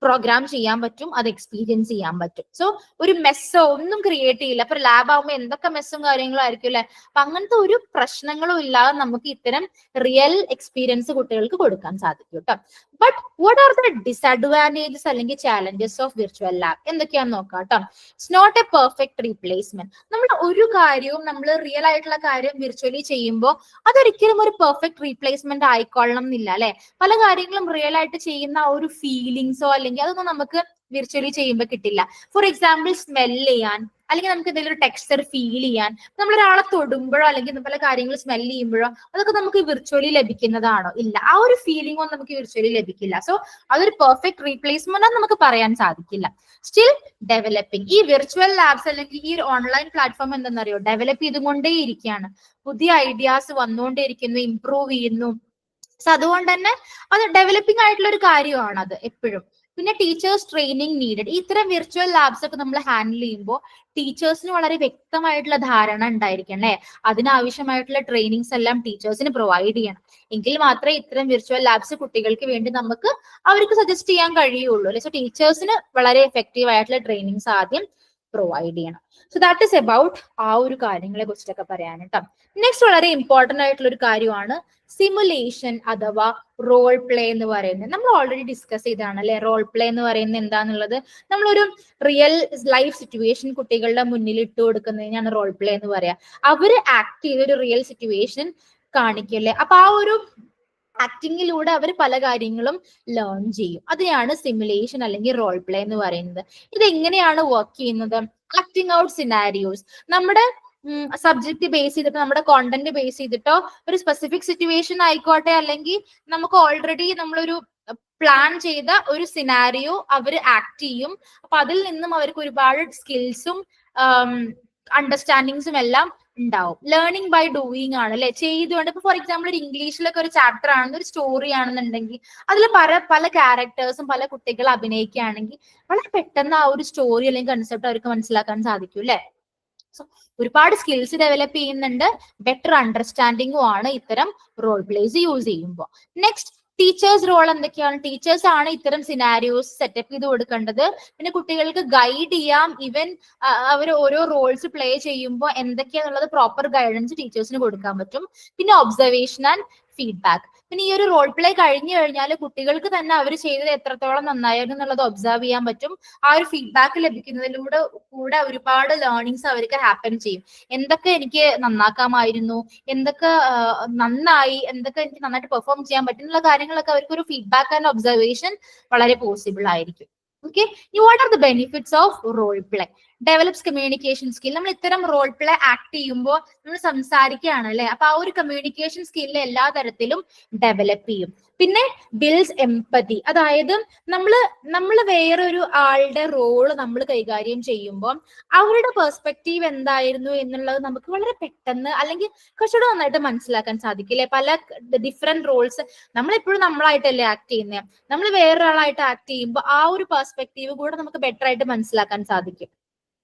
പ്രോഗ്രാം ചെയ്യാൻ പറ്റും, അത് എക്സ്പീരിയൻസ് ചെയ്യാൻ പറ്റും. സോ ഒരു മെസ്സോ ഒന്നും ക്രിയേറ്റ് ചെയ്യില്ല. അപ്പൊ ലാബ് ആകുമ്പോൾ എന്തൊക്കെ മെസ്സും കാര്യങ്ങളും ആയിരിക്കും അല്ലെ. അപ്പൊ അങ്ങനത്തെ ഒരു പ്രശ്നങ്ങളും ഇല്ലാതെ നമുക്ക് ഇത്തരം റിയൽ എക്സ്പീരിയൻസ് കുട്ടികൾക്ക് കൊടുക്കാൻ സാധിക്കും കേട്ടോ. But what are the disadvantages അല്ലെങ്കിൽ ചാലഞ്ചസ് ഓഫ് വിർച്വൽ ലാബ് എന്തൊക്കെയാന്ന് നോക്കാം കേട്ടോ. It's not a perfect replacement. നമ്മൾ ഒരു കാര്യവും നമ്മൾ റിയൽ ആയിട്ടുള്ള കാര്യം വിർച്വലി ചെയ്യുമ്പോൾ അതൊരിക്കലും ഒരു പെർഫെക്റ്റ് റീപ്ലേസ്മെന്റ് ആയിക്കൊള്ളണം എന്നില്ല അല്ലെ. പല കാര്യങ്ങളും റിയൽ ആയിട്ട് ചെയ്യുന്ന ആ ഒരു ഫീലിങ്സോ അല്ലെങ്കിൽ അതൊന്നും നമുക്ക് വിർച്വലി ചെയ്യുമ്പോൾ കിട്ടില്ല. ഫോർ എക്സാമ്പിൾ സ്മെൽ ചെയ്യാൻ അല്ലെങ്കിൽ നമുക്ക് എന്തെങ്കിലും ഒരു ടെക്സ്ചർ ഫീൽ ചെയ്യാൻ, നമ്മൾ ഒരാളെ തൊടുമ്പോഴോ അല്ലെങ്കിൽ പല കാര്യങ്ങൾ സ്മെൽ ചെയ്യുമ്പോഴോ അതൊക്കെ നമുക്ക് വിർച്വലി ലഭിക്കുന്നതാണോ? ഇല്ല. ആ ഒരു ഫീലിംഗ് ഒന്നും നമുക്ക് വിർച്വലി ലഭിക്കില്ല. സോ അതൊരു പെർഫെക്റ്റ് റീപ്ലേസ്മെന്റ് നമുക്ക് പറയാൻ സാധിക്കില്ല. Still developing. ഈ വിർച്വൽ ലാബ്സ് അല്ലെങ്കിൽ ഈ ഒരു ഓൺലൈൻ പ്ലാറ്റ്ഫോം എന്താണെന്നറിയോ, ഡെവലപ്പ് ചെയ്തുകൊണ്ടേ ഇരിക്കുകയാണ്. പുതിയ ഐഡിയാസ് വന്നുകൊണ്ടേയിരിക്കുന്നു, ഇംപ്രൂവ് ചെയ്യുന്നു. സോ അതുകൊണ്ട് തന്നെ അത് ഡെവലപ്പിംഗ് ആയിട്ടുള്ള ഒരു കാര്യമാണ് അത് എപ്പോഴും. പിന്നെ ടീച്ചേഴ്സ് ട്രെയിനിങ് നീഡഡ്. ഇത്തരം വിർച്വൽ ലാബ്സ് ഒക്കെ നമ്മൾ ഹാൻഡിൽ ചെയ്യുമ്പോൾ ടീച്ചേഴ്സിന് വളരെ വ്യക്തമായിട്ടുള്ള ധാരണ ഉണ്ടായിരിക്കണം അല്ലെ. അതിനാവശ്യമായിട്ടുള്ള ട്രെയിനിങ്സ് എല്ലാം ടീച്ചേഴ്സിന് പ്രൊവൈഡ് ചെയ്യണം. എങ്കിൽ മാത്രമേ ഇത്തരം വിർച്വൽ ലാബ്സ് കുട്ടികൾക്ക് വേണ്ടി നമുക്ക് അവർക്ക് സജസ്റ്റ് ചെയ്യാൻ കഴിയുള്ളൂ അല്ലെ. സോ ടീച്ചേഴ്സിന് വളരെ എഫക്റ്റീവ് ആയിട്ടുള്ള ട്രെയിനിങ്സ് ആദ്യം പ്രൊവൈഡ് ചെയ്യണം. സോ ദാറ്റ് ഇസ് അബൌട്ട് ആ ഒരു കാര്യങ്ങളെ കുറിച്ചിട്ടൊക്കെ പറയാൻ കേട്ടോ. നെക്സ്റ്റ് വളരെ ഇമ്പോർട്ടന്റ് ആയിട്ടുള്ള ഒരു കാര്യമാണ് സിമുലേഷൻ അഥവാ റോൾ പ്ലേ എന്ന് പറയുന്നത്. നമ്മൾ ഓൾറെഡി ഡിസ്കസ് ചെയ്താണ് അല്ലെ. റോൾ പ്ലേ എന്ന് പറയുന്നത് എന്താന്നുള്ളത്, നമ്മളൊരു റിയൽ ലൈഫ് സിറ്റുവേഷൻ കുട്ടികളുടെ മുന്നിൽ ഇട്ട് കൊടുക്കുന്നതിനാണ് റോൾ പ്ലേ എന്ന് പറയാ. അവര് ആക്ട് ചെയ്ത ഒരു റിയൽ സിറ്റുവേഷൻ കാണിക്കല്ലേ. അപ്പൊ ആ ഒരു ആക്ടിങ്ങിലൂടെ അവർ പല കാര്യങ്ങളും ലേൺ ചെയ്യും. അതിനെയാണ് സിമുലേഷൻ അല്ലെങ്കിൽ റോൾ പ്ലേ എന്ന് പറയുന്നത്. ഇത് എങ്ങനെയാണ് വർക്ക് ചെയ്യുന്നത്? Acting out scenarios. നമ്മുടെ സബ്ജക്ട് ബേസ് ചെയ്തിട്ടോ നമ്മുടെ കോണ്ടന്റ് ബേസ് ചെയ്തിട്ടോ ഒരു സ്പെസിഫിക് സിറ്റുവേഷൻ ആയിക്കോട്ടെ, അല്ലെങ്കിൽ നമുക്ക് ഓൾറെഡി നമ്മളൊരു പ്ലാൻ ചെയ്ത ഒരു സിനാരിയോ അവര് ആക്ട് ചെയ്യും. അപ്പൊ അതിൽ നിന്നും അവർക്ക് ഒരുപാട് സ്കിൽസും അണ്ടർസ്റ്റാൻഡിങ്സും എല്ലാം ഉണ്ടാവും. ലേണിംഗ് ബൈ ഡൂയിങ് ആണ് അല്ലെ, ചെയ്തുകൊണ്ട്. ഇപ്പൊ ഫോർ എക്സാമ്പിൾ ഒരു ഇംഗ്ലീഷിലൊക്കെ ഒരു ചാപ്റ്റർ ആണെന്ന്, ഒരു സ്റ്റോറി ആണെന്നുണ്ടെങ്കിൽ അതിൽ പല ക്യാരക്ടേഴ്സും പല കുട്ടികൾ അഭിനയിക്കുകയാണെങ്കിൽ വളരെ പെട്ടെന്ന് ആ ഒരു സ്റ്റോറി അല്ലെങ്കിൽ കൺസെപ്റ്റ് അവർക്ക് മനസ്സിലാക്കാൻ സാധിക്കും അല്ലെ. സോ ഒരുപാട് സ്കിൽസ് ഡെവലപ്പ് ചെയ്യുന്നുണ്ട്, ബെറ്റർ അണ്ടർസ്റ്റാൻഡിങ്ങും ആണ് ഇത്തരം റോൾ പ്ലേസ് യൂസ് ചെയ്യുമ്പോൾ. നെക്സ്റ്റ് ടീച്ചേഴ്സ് റോൾ എന്തൊക്കെയാണ്? ടീച്ചേഴ്സ് ആണ് ഇത്തരം സിനാരിയോസ് സെറ്റപ്പ് ചെയ്ത് കൊടുക്കേണ്ടത്. പിന്നെ കുട്ടികൾക്ക് ഗൈഡ് ചെയ്യാം. ഈവൻ അവർ ഓരോ റോൾസ് പ്ലേ ചെയ്യുമ്പോൾ എന്തൊക്കെയാന്നുള്ളത് പ്രോപ്പർ ഗൈഡൻസ് ടീച്ചേഴ്സിന് കൊടുക്കാൻ പറ്റും. പിന്നെ ഒബ്സർവേഷൻ ആൻഡ് ഫീഡ്ബാക്ക്. പിന്നെ ഈ ഒരു റോൾ പ്ലേ കഴിഞ്ഞു കഴിഞ്ഞാൽ കുട്ടികൾക്ക് തന്നെ അവർ ചെയ്തത് എത്രത്തോളം നന്നായിരുന്നു എന്നുള്ളത് ഒബ്സർവ് ചെയ്യാൻ പറ്റും. ആ ഒരു ഫീഡ്ബാക്ക് ലഭിക്കുന്നതിലൂടെ കൂടെ ഒരുപാട് ലേണിങ്സ് അവർക്ക് ഹാപ്പൻ ചെയ്യും. എന്തൊക്കെ എനിക്ക് നന്നാക്കാമായിരുന്നു, എന്തൊക്കെ നന്നായി, എന്തൊക്കെ എനിക്ക് നന്നായിട്ട് പെർഫോം ചെയ്യാൻ പറ്റും എന്നുള്ള കാര്യങ്ങളൊക്കെ അവർക്ക് ഒരു ഫീഡ്ബാക്ക് ആൻഡ് ഒബ്സർവേഷൻ വളരെ പോസിബിൾ ആയിരിക്കും. Okay, what are the benefits of role play? Develops communication skill. നമ്മൾ ഇത്തരം റോൾ പ്ലേ ആക്ട് ചെയ്യുമ്പോൾ നമ്മൾ സംസാരിക്കുകയാണ് അല്ലെ. അപ്പൊ ആ ഒരു കമ്മ്യൂണിക്കേഷൻ സ്കില്ല് എല്ലാ തരത്തിലും ഡെവലപ്പ് ചെയ്യും. പിന്നെ ബിൽഡ്സ് എംപതി. അതായത് നമ്മള് വേറൊരു ആളുടെ റോള് നമ്മൾ കൈകാര്യം ചെയ്യുമ്പോൾ അവരുടെ പെർസ്പെക്റ്റീവ് എന്തായിരുന്നു എന്നുള്ളത് നമുക്ക് വളരെ പെട്ടെന്ന് അല്ലെങ്കിൽ കുറച്ചുകൂടെ നന്നായിട്ട് മനസ്സിലാക്കാൻ സാധിക്കും അല്ലെ. പല ഡിഫറെന്റ് റോൾസ് നമ്മളെപ്പോഴും നമ്മളായിട്ടല്ലേ ആക്ട് ചെയ്യുന്നത്. നമ്മൾ വേറൊരാളായിട്ട് ആക്ട് ചെയ്യുമ്പോൾ ആ ഒരു പെർസ്പെക്റ്റീവ് കൂടെ നമുക്ക് ബെറ്റർ ആയിട്ട് മനസ്സിലാക്കാൻ സാധിക്കും.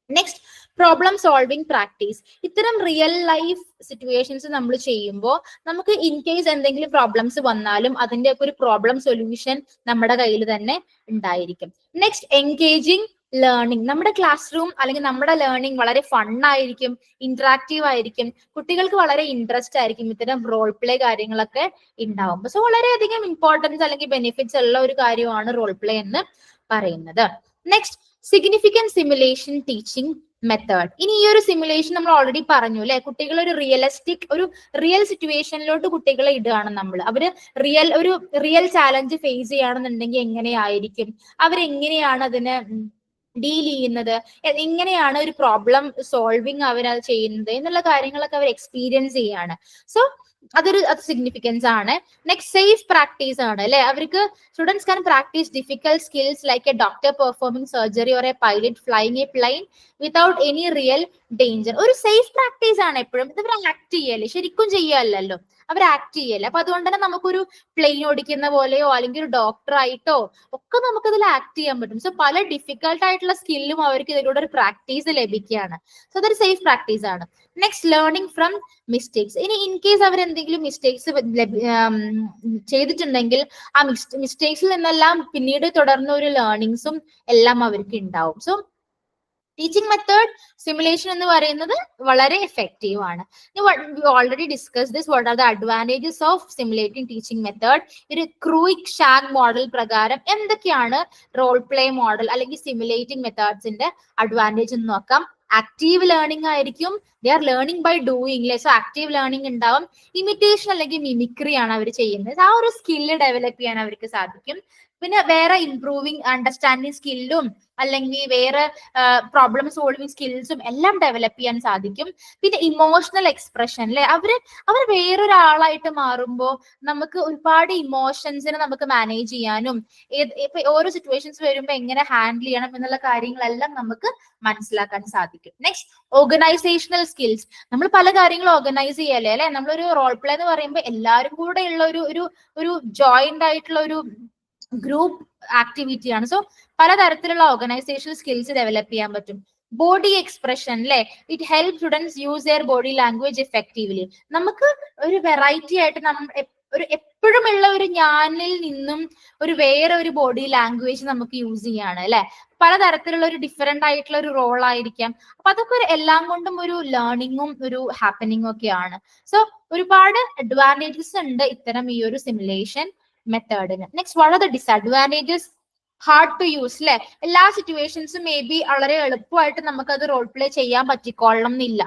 Next problem solving practice. ഇത്തരം റിയൽ ലൈഫ് സിറ്റുവേഷൻസ് നമ്മൾ ചെയ്യുമ്പോൾ നമുക്ക് ഇൻ കേസ് എന്തെങ്കിലും പ്രോബ്ലംസ് വന്നാലും അതിന്റെ ഒക്കെ ഒരു പ്രോബ്ലം സൊല്യൂഷൻ നമ്മുടെ കയ്യിൽ തന്നെ ഉണ്ടായിരിക്കും. Next engaging learning. നമ്മുടെ ക്ലാസ് റൂം അല്ലെങ്കിൽ നമ്മുടെ ലേണിംഗ് വളരെ ഫണ്ണായിരിക്കും, ഇന്ററാക്റ്റീവ് ആയിരിക്കും, കുട്ടികൾക്ക് വളരെ ഇൻട്രസ്റ്റ് ആയിരിക്കും ഇത്തരം റോൾ പ്ലേ കാര്യങ്ങളൊക്കെ ഉണ്ടാവുമ്പോൾ. സോ വളരെയധികം ഇമ്പോർട്ടൻസ് അല്ലെങ്കിൽ ബെനിഫിറ്റ്സ് ഉള്ള ഒരു കാര്യമാണ് റോൾ പ്ലേ എന്ന് പറയുന്നത്. Next significant simulation teaching method. ഇനി ഈ ഒരു സിമുലേഷൻ നമ്മൾ ഓൾറെഡി പറഞ്ഞു അല്ലെ. കുട്ടികൾ ഒരു റിയൽ സിറ്റുവേഷനിലോട്ട് കുട്ടികളെ ഇടുകയാണ് നമ്മൾ. അവര് റിയൽ ചാലഞ്ച് ഫേസ് ചെയ്യുകയാണെന്നുണ്ടെങ്കിൽ എങ്ങനെയായിരിക്കും, അവരെങ്ങനെയാണ് അതിനെ ഡീൽ ചെയ്യുന്നത്, എങ്ങനെയാണ് ഒരു പ്രോബ്ലം സോൾവിങ് അവർ അത് ചെയ്യുന്നത് എന്നുള്ള കാര്യങ്ങളൊക്കെ അവർ എക്സ്പീരിയൻസ് ചെയ്യാണ്. സോ അത് സിഗ്നിഫിക്കൻസ് ആണ്. നെക്സ്റ്റ് സേഫ് പ്രാക്ടീസ് ആണ് അല്ലെ. അവർക്ക് students can practice difficult skills like a doctor performing surgery or a pilot flying a plane without any real danger. ഒരു സേഫ് പ്രാക്ടീസ് ആണ് എപ്പോഴും. ഇത് ഇവർ ആക്ട് ചെയ്യല്ലേ, ശരിക്കും ചെയ്യല്ലോ. അവർ ആക്ട് ചെയ്യല്ലേ. അപ്പൊ അതുകൊണ്ട് തന്നെ നമുക്കൊരു പ്ലെയിൻ ഓടിക്കുന്ന പോലെയോ അല്ലെങ്കിൽ ഒരു ഡോക്ടർ ആയിട്ടോ ഒക്കെ നമുക്ക് ഇതിൽ ആക്ട് ചെയ്യാൻ പറ്റും. സോ പല ഡിഫിക്കൽട്ട് ആയിട്ടുള്ള സ്കില്ലും അവർക്ക് ഇതിലൂടെ ഒരു പ്രാക്ടീസ് ലഭിക്കുകയാണ്. സോ അതൊരു സേഫ് പ്രാക്ടീസ് ആണ്. Next, learning from mistakes. ഇനി ഇൻ കേസ് അവർ എന്തെങ്കിലും മിസ്റ്റേക്സ് ചെയ്തിട്ടുണ്ടെങ്കിൽ ആ മിസ്റ്റേക്സിൽ നിന്നെല്ലാം പിന്നീട് തുടർന്ന ഒരു ലേണിങ്സും എല്ലാം അവർക്ക് ഉണ്ടാവും. സോ ടീച്ചിങ് മെത്തേഡ് സിമുലേഷൻ എന്ന് പറയുന്നത് വളരെ എഫക്റ്റീവ് ആണ്. Already discuss this. What are the advantages of simulating teaching method? ഒരു ക്രൂയിക് ഷാഗ് മോഡൽ പ്രകാരം എന്തൊക്കെയാണ് റോൾ പ്ലേ മോഡൽ അല്ലെങ്കിൽ സിമുലേറ്റിംഗ് മെത്തേഡ്സിന്റെ അഡ്വാൻറ്റേജ് എന്ന് നോക്കാം. ആക്റ്റീവ് ലേണിംഗ് ആയിരിക്കും. They are learning by doing അല്ലെ. സോ ആക്റ്റീവ് ലേണിംഗ് ഉണ്ടാവും. ഇമിറ്റേഷൻ അല്ലെങ്കിൽ മിമിക്രി ആണ് അവർ ചെയ്യുന്നത്. ആ ഒരു സ്കില്ല് ഡെവലപ്പ് ചെയ്യാൻ അവർക്ക് സാധിക്കും. പിന്നെ വേറെ ഇംപ്രൂവിങ് അണ്ടർസ്റ്റാൻഡിങ് സ്കില്ലും അല്ലെങ്കിൽ വേറെ പ്രോബ്ലം സോൾവിങ് സ്കിൽസും എല്ലാം ഡെവലപ്പ് ചെയ്യാൻ സാധിക്കും. പിന്നെ ഇമോഷണൽ എക്സ്പ്രഷൻ അല്ലെ. അവർ വേറൊരാളായിട്ട് മാറുമ്പോൾ നമുക്ക് ഒരുപാട് ഇമോഷൻസിനെ നമുക്ക് മാനേജ് ചെയ്യാനും ഇപ്പൊ ഓരോ സിറ്റുവേഷൻസ് വരുമ്പോൾ എങ്ങനെ ഹാൻഡിൽ ചെയ്യണം എന്നുള്ള കാര്യങ്ങളെല്ലാം നമുക്ക് മനസ്സിലാക്കാൻ സാധിക്കും. Next, organisational skills. നമ്മൾ പല കാര്യങ്ങളും ഓർഗനൈസ് ചെയ്യല്ലേ അല്ലെ. നമ്മളൊരു റോൾ പ്ലേ എന്ന് പറയുമ്പോൾ എല്ലാവരും കൂടെ ഉള്ള ഒരു ജോയിന്റ് ആയിട്ടുള്ള ഒരു ഗ്രൂപ്പ് ആക്ടിവിറ്റി ആണ്. സോ പലതരത്തിലുള്ള ഓർഗനൈസേഷണൽ സ്കിൽസ് ഡെവലപ്പ് ചെയ്യാൻ പറ്റും. ബോഡി എക്സ്പ്രഷൻ അല്ലെ. It help students use there body language effectively. നമുക്ക് ഒരു വെറൈറ്റി ആയിട്ട് ഒരു എപ്പോഴും ഉള്ള ഒരു ഞാനിൽ നിന്നും വേറെ ഒരു ബോഡി ലാംഗ്വേജ് നമുക്ക് യൂസ് ചെയ്യാണ് അല്ലെ. പലതരത്തിലുള്ള ഒരു ഡിഫറെന്റ് ആയിട്ടുള്ള ഒരു റോൾ ആയിരിക്കാം. അപ്പൊ അതൊക്കെ എല്ലാം കൊണ്ടും ഒരു ലേണിങ്ങും ഒരു ഹാപ്പനിങ്ങും ഒക്കെയാണ്. സോ ഒരുപാട് അഡ്വാൻറ്റേജസ് ഉണ്ട് ഇത്തരം ഈ ഒരു സിമുലേഷൻ മെത്തേഡിന്. Next, what are the disadvantages? Hard to use അല്ലെ. എല്ലാ സിറ്റുവേഷൻസും മേ ബി വളരെ എളുപ്പമായിട്ട് നമുക്കത് റോൾ പ്ലേ ചെയ്യാൻ പറ്റിക്കൊള്ളണം എന്നില്ല.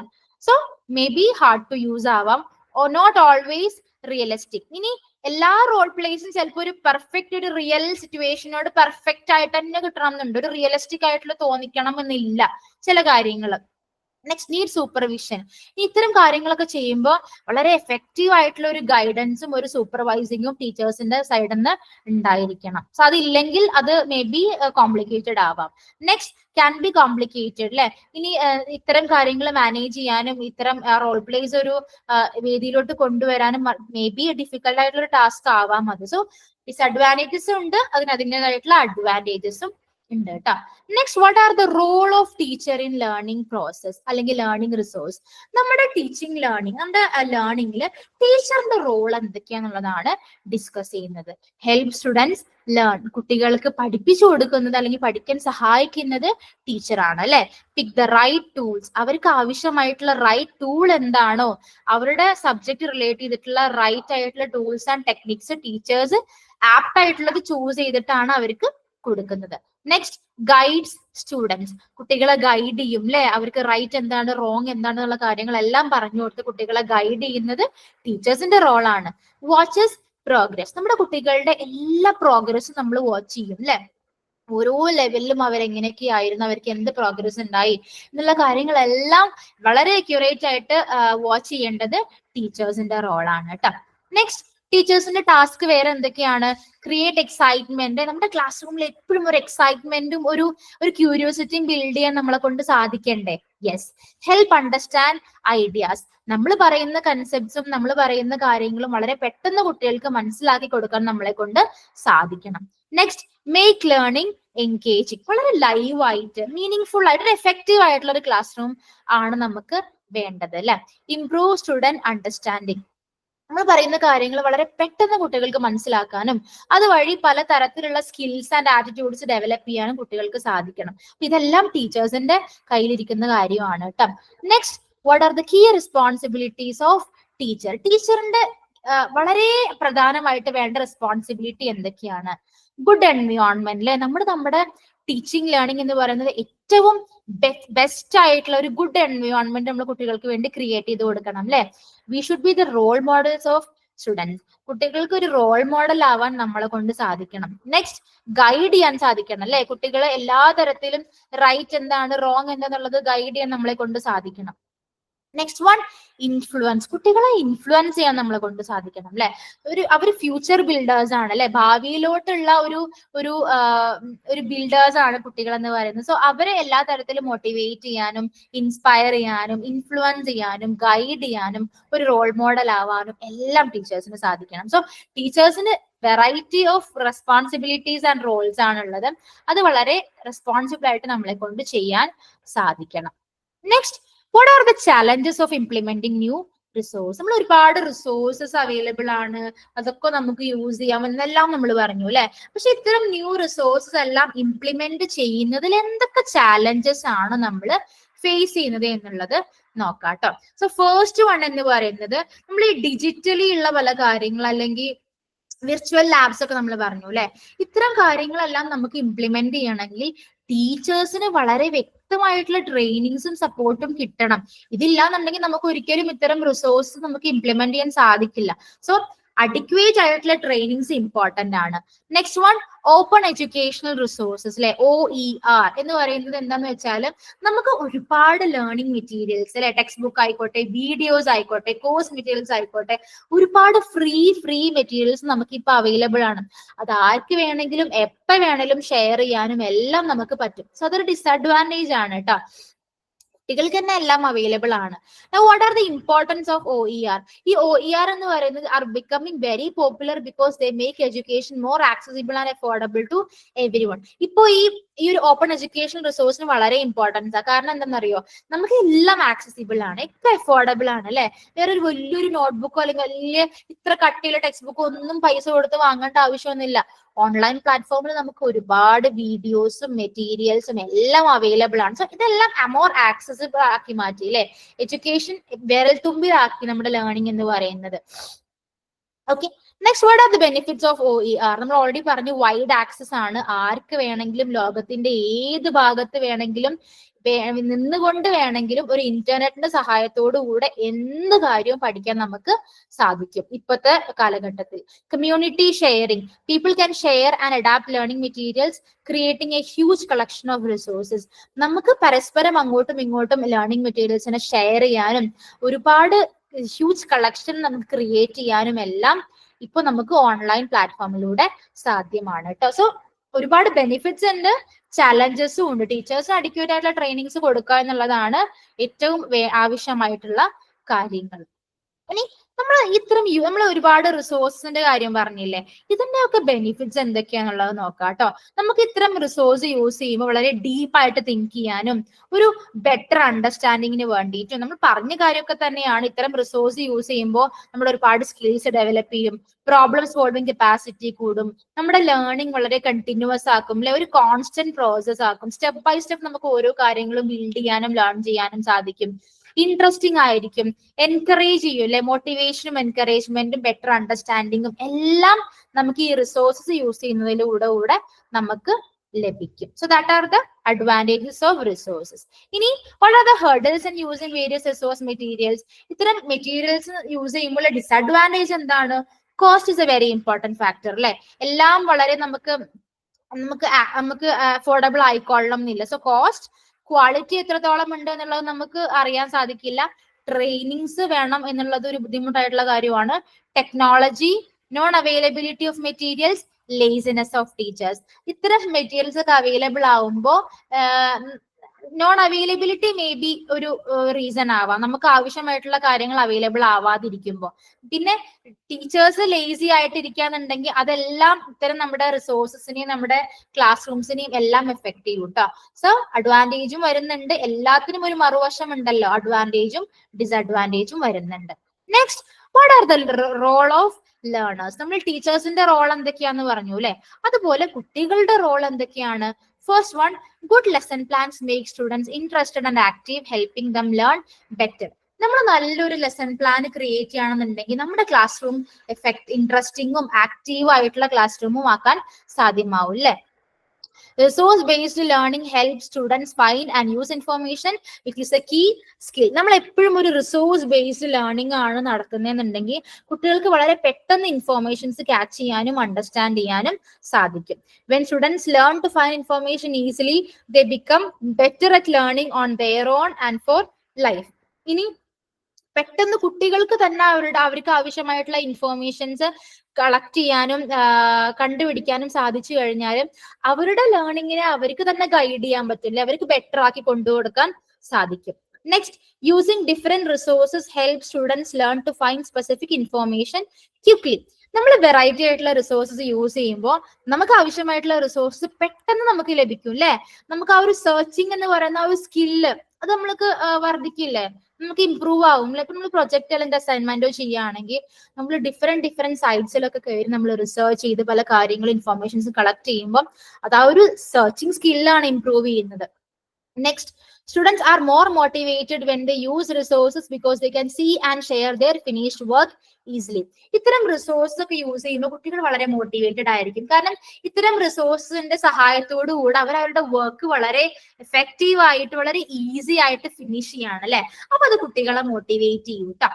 So maybe hard to use ആവാം. Or not always realistic. ഇനി എല്ലാ റോൾ പ്ലേസും ചിലപ്പോൾ ഒരു പെർഫെക്റ്റ് ഒരു റിയൽ സിറ്റുവേഷനോട് പെർഫെക്റ്റ് ആയിട്ട് തന്നെ കിട്ടണം എന്നുണ്ട്. ഒരു റിയലിസ്റ്റിക് ആയിട്ടുള്ള തോന്നിക്കണം എന്നില്ല ചില കാര്യങ്ങൾ. Next, need supervision. ഇത്തരം കാര്യങ്ങളൊക്കെ ചെയ്യുമ്പോൾ വളരെ എഫക്റ്റീവ് ആയിട്ടുള്ള ഒരു ഗൈഡൻസും ഒരു സൂപ്പർവൈസിങ്ങും ടീച്ചേഴ്സിന്റെ സൈഡിൽ നിന്ന് ഉണ്ടായിരിക്കണം. സോ അതില്ലെങ്കിൽ അത് മേ ബി കോംപ്ലിക്കേറ്റഡ് ആവാം. നെക്സ്റ്റ്, ക്യാൻ ബി കോംപ്ലിക്കേറ്റഡ് അല്ലെ. ഇനി ഇത്തരം കാര്യങ്ങൾ മാനേജ് ചെയ്യാനും ഇത്തരം റോൾ പ്ലേസ് ഒരു വേദിയിലോട്ട് കൊണ്ടുവരാനും മേ ബി ഡിഫിക്കൽട്ട് ആയിട്ടുള്ള ഒരു ടാസ്ക് ആവാം അത്. സോ ഡിസഡ്വാൻറ്റേജസും ഉണ്ട്, അതിൻ്റെതായിട്ടുള്ള അഡ്വാൻറ്റേജസും ഉണ്ട് കേട്ടോ. Next, what are the role of teacher in learning process അല്ലെങ്കിൽ ലേണിംഗ് റിസോഴ്സ്? നമ്മുടെ ടീച്ചിങ് നമ്മുടെ ലേണിംഗിൽ ടീച്ചറിന്റെ റോൾ എന്തൊക്കെയാന്നുള്ളതാണ് ഡിസ്കസ് ചെയ്യുന്നത്. Help students learn. കുട്ടികൾക്ക് പഠിപ്പിച്ചു കൊടുക്കുന്നത് അല്ലെങ്കിൽ പഠിക്കാൻ സഹായിക്കുന്നത് ടീച്ചറാണ് അല്ലെ. Pick the right tools. അവർക്ക് ആവശ്യമായിട്ടുള്ള റൈറ്റ് ടൂൾ എന്താണോ, അവരുടെ സബ്ജക്ട് റിലേറ്റ് ചെയ്തിട്ടുള്ള റൈറ്റ് ആയിട്ടുള്ള tools and techniques teachers apt ആയിട്ടുള്ളത് ചൂസ് ചെയ്തിട്ടാണ് അവർക്ക് കൊടുക്കുന്നത്. Next, guides students. കുട്ടികളെ ഗൈഡ് ചെയ്യും അല്ലെ. അവർക്ക് റൈറ്റ് എന്താണ് റോങ് എന്താണെന്നുള്ള കാര്യങ്ങളെല്ലാം പറഞ്ഞു കൊടുത്ത് കുട്ടികളെ ഗൈഡ് ചെയ്യുന്നത് ടീച്ചേഴ്സിന്റെ റോളാണ്. Watches progress. നമ്മുടെ കുട്ടികളുടെ എല്ലാ പ്രോഗ്രസ്സും നമ്മൾ വാച്ച് ചെയ്യും അല്ലെ. ഓരോ ലെവലിലും അവരെങ്ങനെയൊക്കെയായിരുന്നു, അവർക്ക് എന്ത് പ്രോഗ്രസ് ഉണ്ടായി എന്നുള്ള കാര്യങ്ങളെല്ലാം വളരെ അക്യുറേറ്റ് ആയിട്ട് വാച്ച് ചെയ്യേണ്ടത് ടീച്ചേഴ്സിന്റെ റോളാണ് കേട്ടോ. നെക്സ്റ്റ്, ടീച്ചേഴ്സിന്റെ ടാസ്ക് വേറെ എന്തൊക്കെയാണ്? Create excitement. നമ്മുടെ ക്ലാസ് റൂമിൽ എപ്പോഴും ഒരു എക്സൈറ്റ്മെന്റും ഒരു ക്യൂരിയോസിറ്റിയും ബിൽഡ് ചെയ്യാൻ നമ്മളെ കൊണ്ട് സാധിക്കണ്ടേ? യെസ്. Help understand ideas. നമ്മൾ പറയുന്ന കൺസെപ്റ്റ്സും നമ്മൾ പറയുന്ന കാര്യങ്ങളും വളരെ പെട്ടെന്ന് കുട്ടികൾക്ക് മനസ്സിലാക്കി കൊടുക്കാൻ നമ്മളെ കൊണ്ട് സാധിക്കണം. Next, make learning engaging. വളരെ ലൈവ് ആയിട്ട് മീനിങ് ഫുൾ ആയിട്ട് എഫക്റ്റീവ് ആയിട്ടുള്ള ഒരു ക്ലാസ് റൂം ആണ് നമുക്ക് വേണ്ടത് അല്ലെ. Improve student understanding. നമ്മൾ പറയുന്ന കാര്യങ്ങൾ വളരെ പെട്ടെന്ന് കുട്ടികൾക്ക് മനസ്സിലാക്കാനും അതുവഴി പലതരത്തിലുള്ള സ്കിൽസ് ആൻഡ് ആറ്റിറ്റ്യൂഡ്സ് ഡെവലപ്പ് ചെയ്യാനും കുട്ടികൾക്ക് സാധിക്കണം. ഇതെല്ലാം ടീച്ചേഴ്സിന്റെ കയ്യിലിരിക്കുന്ന കാര്യമാണ് കേട്ടോ. Next, what are the key responsibilities of teacher? ടീച്ചറിന്റെ വളരെ പ്രധാനമായിട്ട് വേണ്ട റെസ്പോൺസിബിലിറ്റി എന്തൊക്കെയാണ്? ഗുഡ് എൻവയോൺമെന്റ് അല്ലെ. നമ്മുടെ ടീച്ചിങ് ലേണിംഗ് എന്ന് പറയുന്നത് ഏറ്റവും ബെസ്റ്റ് ആയിട്ടുള്ള ഒരു ഗുഡ് എൻവയോൺമെന്റ് നമ്മൾ കുട്ടികൾക്ക് വേണ്ടി ക്രിയേറ്റ് ചെയ്ത് കൊടുക്കണം അല്ലെ. We should be the role models of students. കുട്ടികൾക്ക് ഒരു റോൾ മോഡൽ ആവാൻ നമ്മളെ കൊണ്ട് സാധിക്കണം. നെക്സ്റ്റ്, ഗൈഡ് ചെയ്യാൻ സാധിക്കണം അല്ലെ. കുട്ടികളെ എല്ലാ തരത്തിലും റൈറ്റ് എന്താണ് റോങ് എന്താന്നുള്ളത് ഗൈഡ് ചെയ്യാൻ നമ്മളെ കൊണ്ട് സാധിക്കണം. നെക്സ്റ്റ് വൺ, ഇൻഫ്ലുവൻസ്, കുട്ടികളെ ഇൻഫ്ലുവൻസ് ചെയ്യാൻ നമ്മളെ കൊണ്ട് സാധിക്കണം അല്ലെ. അവർ ഫ്യൂച്ചർ ബിൽഡേഴ്സ് ആണ് അല്ലെ, ഭാവിയിലോട്ടുള്ള ഒരു ഒരു ബിൽഡേഴ്സ് ആണ് കുട്ടികൾ എന്ന് പറയുന്നത്. സോ അവരെ എല്ലാ തരത്തിലും മോട്ടിവേറ്റ് ചെയ്യാനും ഇൻസ്പയർ ചെയ്യാനും ഇൻഫ്ലുവൻസ് ചെയ്യാനും ഗൈഡ് ചെയ്യാനും ഒരു റോൾ മോഡൽ ആവാനും എല്ലാം ടീച്ചേഴ്സിന് സാധിക്കണം. സോ ടീച്ചേഴ്സിന് variety of responsibilities and roles ആണുള്ളത്. അത് വളരെ റെസ്പോൺസിബിൾ ആയിട്ട് നമ്മളെ കൊണ്ട് ചെയ്യാൻ സാധിക്കണം. Next, what are the challenges of implementing new resource? നമ്മൾ ഒരുപാട് റിസോഴ്സസ് അവൈലബിൾ ആണ്, അതൊക്കെ നമുക്ക് യൂസ് ചെയ്യാം എന്നെല്ലാം നമ്മൾ പറഞ്ഞു അല്ലെ. പക്ഷെ ഇത്തരം ന്യൂ റിസോഴ്സസ് എല്ലാം ഇംപ്ലിമെന്റ് ചെയ്യുന്നതിൽ എന്തൊക്കെ ചാലഞ്ചസ് ആണ് നമ്മൾ ഫേസ് ചെയ്യുന്നത് എന്നുള്ളത് നോക്കാം കേട്ടോ. സോ ഫസ്റ്റ് വൺ എന്ന് പറയുന്നത്, നമ്മൾ ഈ ഡിജിറ്റലി ഉള്ള പല കാര്യങ്ങൾ അല്ലെങ്കിൽ വിർച്വൽ ലാബ്സ് ഒക്കെ നമ്മൾ പറഞ്ഞു അല്ലെ. ഇത്തരം കാര്യങ്ങളെല്ലാം നമുക്ക് ഇംപ്ലിമെന്റ് ചെയ്യണമെങ്കിൽ ടീച്ചേഴ്സിന് വളരെ വ്യക്തമായിട്ടുള്ള ട്രെയിനിങ്സും സപ്പോർട്ടും കിട്ടണം. ഇതില്ലാന്നുണ്ടെങ്കിൽ നമുക്ക് ഒരിക്കലും ഇത്തരം റിസോഴ്സ് നമുക്ക് ഇംപ്ലിമെന്റ് ചെയ്യാൻ സാധിക്കില്ല. സോ അഡിക്വേറ്റ് ആയിട്ടുള്ള ട്രെയിനിങ്സ് ഇമ്പോർട്ടന്റ് ആണ്. Next one, open educational resources അല്ലെ, OER എന്ന് പറയുന്നത് എന്താന്ന് വെച്ചാൽ, നമുക്ക് ഒരുപാട് ലേണിംഗ് മെറ്റീരിയൽസ് അല്ലെ, ടെക്സ്റ്റ് ബുക്ക് ആയിക്കോട്ടെ, വീഡിയോസ് ആയിക്കോട്ടെ, കോഴ്സ് മെറ്റീരിയൽസ് ആയിക്കോട്ടെ, ഒരുപാട് ഫ്രീ മെറ്റീരിയൽസ് നമുക്ക് ഇപ്പൊ അവൈലബിൾ ആണ്. അത് ആർക്ക് വേണമെങ്കിലും എപ്പോ വേണമെങ്കിലും ഷെയർ ചെയ്യാനും എല്ലാം നമുക്ക് പറ്റും. സോ അതൊരു ഡിസഡ്വാൻറ്റേജ് ആണ് കേട്ടോ. കുട്ടികൾക്ക് തന്നെ എല്ലാം അവൈലബിൾ ആണ്. What are the importance of OER? ഈ OER എന്ന് പറയുന്നത് are becoming very popular because they make education more accessible and affordable to everyone. ഇപ്പോ ഈ ഒരു ഓപ്പൺ എഡ്യൂക്കേഷൻ റിസോഴ്സിന് വളരെ ഇമ്പോർട്ടൻസ് ആണ്. കാരണം എന്താണെന്നറിയോ, നമുക്ക് എല്ലാം ആക്സസിബിൾ ആണ്, ഒക്കെ അഫോർഡബിൾ ആണ് അല്ലെ. വേറൊരു വലിയൊരു നോട്ട്ബുക്കോ അല്ലെങ്കിൽ വലിയ ഇത്ര കട്ടിയുള്ള ടെക്സ്റ്റ് ബുക്കോ ഒന്നും പൈസ കൊടുത്ത് വാങ്ങേണ്ട ആവശ്യമൊന്നുമില്ല. ഓൺലൈൻ പ്ലാറ്റ്ഫോമിൽ നമുക്ക് ഒരുപാട് വീഡിയോസും മെറ്റീരിയൽസും എല്ലാം അവൈലബിൾ ആണ്. സോ ഇതെല്ലാം മോർ ആക്സസിബിൾ ആക്കി മാറ്റി അല്ലെ, എഡ്യൂക്കേഷൻ വിരൽത്തുമ്പിലാക്കി നമ്മുടെ ലേണിംഗ് എന്ന് പറയുന്നത്. Okay, next, what are the benefits of OER? നമ്മൾ ഓൾറെഡി പറഞ്ഞു, വൈഡ് ആക്സസ് ആണ്, ആർക്ക് വേണമെങ്കിലും ലോകത്തിന്റെ ഏത് ഭാഗത്ത് വേണമെങ്കിലും നിന്നുകൊണ്ട് വേണമെങ്കിലും ഒരു ഇന്റർനെറ്റിന്റെ സഹായത്തോടു കൂടെ എന്ത് കാര്യവും പഠിക്കാൻ നമുക്ക് സാധിക്കും ഇപ്പോഴത്തെ കാലഘട്ടത്തിൽ. Community sharing, people can share and adapt learning materials creating A huge collection of resources. നമുക്ക് പരസ്പരം അങ്ങോട്ടും ഇങ്ങോട്ടും ലേണിംഗ് മെറ്റീരിയൽസിനെ ഷെയർ ചെയ്യാനും ഒരുപാട് ഹ്യൂജ് കളക്ഷൻ നമുക്ക് ക്രിയേറ്റ് ചെയ്യാനും എല്ലാം ഇപ്പൊ നമുക്ക് ഓൺലൈൻ പ്ലാറ്റ്ഫോമിലൂടെ സാധ്യമാണ് കേട്ടോ. സോ ഒരുപാട് ബെനിഫിറ്റ്സ് ഉണ്ട്, ചാലഞ്ചസും ഉണ്ട്. ടീച്ചേഴ്സ് അഡിക്വേറ്റ് ആയിട്ടുള്ള ട്രെയിനിങ്സ് കൊടുക്കുക എന്നുള്ളതാണ് ഏറ്റവും ആവശ്യമായിട്ടുള്ള കാര്യങ്ങൾ. ഇനി നമ്മൾ ഒരുപാട് റിസോഴ്സിന്റെ കാര്യം പറഞ്ഞില്ലേ, ഇതിന്റെ ഒക്കെ ബെനിഫിറ്റ്സ് എന്തൊക്കെയാന്നുള്ളത് നോക്കാം കേട്ടോ. നമുക്ക് ഇത്തരം റിസോഴ്സ് യൂസ് ചെയ്യുമ്പോൾ വളരെ ഡീപ്പായിട്ട് തിങ്ക് ചെയ്യാനും ഒരു ബെറ്റർ അണ്ടർസ്റ്റാൻഡിങ്ങിന് വേണ്ടിയിട്ടും നമ്മൾ പറഞ്ഞ കാര്യമൊക്കെ തന്നെയാണ്. ഇത്തരം റിസോഴ്സ് യൂസ് ചെയ്യുമ്പോൾ നമ്മൾ ഒരുപാട് സ്കിൽസ് ഡെവലപ്പ് ചെയ്യും, പ്രോബ്ലം സോൾവിങ് കപ്പാസിറ്റി കൂടും, നമ്മുടെ ലേണിംഗ് വളരെ കണ്ടിന്യൂസ് ആക്കും അല്ലെ, ഒരു കോൺസ്റ്റന്റ് പ്രോസസ് ആക്കും. സ്റ്റെപ്പ് ബൈ സ്റ്റെപ്പ് നമുക്ക് ഓരോ കാര്യങ്ങളും ബിൽഡ് ചെയ്യാനും ലേൺ ചെയ്യാനും സാധിക്കും. ഇൻട്രസ്റ്റിംഗ് ആയിരിക്കും, എൻകറേജ് ചെയ്യും അല്ലെ, മോട്ടിവേഷനും എൻകറേജ്മെന്റും ബെറ്റർ അണ്ടർസ്റ്റാൻഡിങ്ങും എല്ലാം നമുക്ക് ഈ റിസോഴ്സസ് യൂസ് ചെയ്യുന്നതിലൂടെ നമുക്ക് ലഭിക്കും. So that are the advantages of resources. ഇനി what are the hurdles in using various resource materials? ഇത്തരം മെറ്റീരിയൽസ് യൂസ് ചെയ്യുമ്പോൾ ഡിസഡ്വാൻറ്റേജ് എന്താണ്? Cost is a very important factor അല്ലെ. എല്ലാം വളരെ നമുക്ക് അഫോർഡബിൾ ആയിക്കൊള്ളണം എന്നില്ല. സോ കോസ്റ്റ്, ക്വാളിറ്റി എത്രത്തോളം ഉണ്ട് എന്നുള്ളത് നമുക്ക് അറിയാൻ സാധിക്കില്ല. ട്രെയിനിങ്സ് വേണം എന്നുള്ളത് ഒരു ബുദ്ധിമുട്ടായിട്ടുള്ള കാര്യമാണ്. Technology, non availability of materials, laziness of teachers. ഇത്തരം മെറ്റീരിയൽസ് ഒക്കെ അവൈലബിൾ ആവുമ്പോൾ നോൺ അവൈലബിലിറ്റി മേ ബി ഒരു റീസൺ ആവാം, നമുക്ക് ആവശ്യമായിട്ടുള്ള കാര്യങ്ങൾ അവൈലബിൾ ആവാതിരിക്കുമ്പോൾ. പിന്നെ ടീച്ചേഴ്സ് ലേസി ആയിട്ട് ഇരിക്കാന്നുണ്ടെങ്കിൽ അതെല്ലാം ഇത്തരം നമ്മുടെ റിസോഴ്സസിനെയും നമ്മുടെ ക്ലാസ് റൂംസിനെയും എല്ലാം എഫക്ട് ചെയ്യും കേട്ടോ. സോ അഡ്വാൻറ്റേജും വരുന്നുണ്ട്, എല്ലാത്തിനും ഒരു മറുവശം ഉണ്ടല്ലോ, അഡ്വാൻറ്റേജും ഡിസഡ്വാൻറ്റേജും വരുന്നുണ്ട്. Next, what are the role of learners? നമ്മൾ ടീച്ചേഴ്സിന്റെ റോൾ എന്തൊക്കെയാന്ന് പറഞ്ഞു അല്ലെ, അതുപോലെ കുട്ടികളുടെ റോൾ എന്തൊക്കെയാണ്? First one, good lesson plans make students interested and active, helping them learn better. നമ്മൾ നല്ലൊരു ലെസൺ പ്ലാൻ ക്രിയേറ്റ് ചെയ്യണമെന്നുണ്ടെങ്കിൽ നമ്മുടെ ക്ലാസ് റൂം ഇൻട്രസ്റ്റിംഗും ആക്റ്റീവ് ആയിട്ടുള്ള ക്ലാസ് റൂമും ആക്കാൻ സാധ്യമാവും അല്ലെ. Resource based learning helps students find and use information, which is a key skill. നമ്മൾ എപ്പോഴും ഒരു റിസോഴ്സ് ബേസ്ഡ് ലേണിംഗ് ആണ് നടത്തുന്നതെന്നുണ്ടെങ്കിൽ കുട്ടികൾക്ക് വളരെ പെട്ടെന്ന് ഇൻഫോർമേഷൻസ് ക്യാച്ച് ചെയ്യാനും അണ്ടർസ്റ്റാൻഡ് ചെയ്യാനും സാധിക്കും. When students learn to find information easily, they become better at learning on their own and for life. ഇനി പെട്ടെന്ന് കുട്ടികൾക്ക് തന്നെ അവർക്ക് ആവശ്യമായിട്ടുള്ള ഇൻഫോർമേഷൻസ് കളക്ട് ചെയ്യാനും കണ്ടുപിടിക്കാനും സാധിച്ചു കഴിഞ്ഞാൽ അവരുടെ ലേണിങ്ങിനെ അവർക്ക് തന്നെ ഗൈഡ് ചെയ്യാൻ പറ്റില്ല, അവർക്ക് ബെറ്റർ ആക്കി കൊണ്ടുകൊടുക്കാൻ സാധിക്കും. Next, using different resources help students learn to find specific information quickly. നമ്മൾ വെറൈറ്റി ആയിട്ടുള്ള റിസോഴ്സസ് യൂസ് ചെയ്യുമ്പോൾ നമുക്ക് ആവശ്യമായിട്ടുള്ള റിസോഴ്സസ് പെട്ടെന്ന് നമുക്ക് ലഭിക്കും അല്ലെ. നമുക്ക് ആ ഒരു സെർച്ചിങ് എന്ന് പറയുന്ന ആ ഒരു സ്കില്ല് അത് നമ്മൾക്ക് വർദ്ധിക്കില്ലേ, നമുക്ക് ഇമ്പ്രൂവ് ആവും. ഇപ്പൊ നമ്മൾ പ്രൊജക്ട് അല്ലെങ്കിൽ അസൈൻമെന്റോ ചെയ്യുകയാണെങ്കിൽ നമ്മൾ ഡിഫറെന്റ് സൈറ്റ്സിലൊക്കെ കയറി നമ്മൾ റിസർച്ച് ചെയ്ത് പല കാര്യങ്ങളും ഇൻഫോർമേഷൻസ് കളക്ട് ചെയ്യുമ്പോൾ അത് ആ ഒരു സെർച്ചിങ് സ്കില്ലാണ് ഇംപ്രൂവ് ചെയ്യുന്നത്. Next, students are more motivated when they use resources because they can see and share their finished work easily. ഇത്തരം റിസോഴ്സ് ഒക്കെ യൂസ് ചെയ്യുമ്പോൾ കുട്ടികൾ വളരെ മോട്ടിവേറ്റഡ് ആയിരിക്കും. കാരണം ഇത്തരം റിസോഴ്സിന്റെ സഹായത്തോടു കൂടെ അവർ അവരുടെ വർക്ക് വളരെ എഫക്റ്റീവ് ആയിട്ട് വളരെ ഈസി ആയിട്ട് ഫിനിഷ് ചെയ്യാണ് അല്ലെ. അപ്പൊ അത് കുട്ടികളെ മോട്ടിവേറ്റ് ചെയ്യും കേട്ടോ.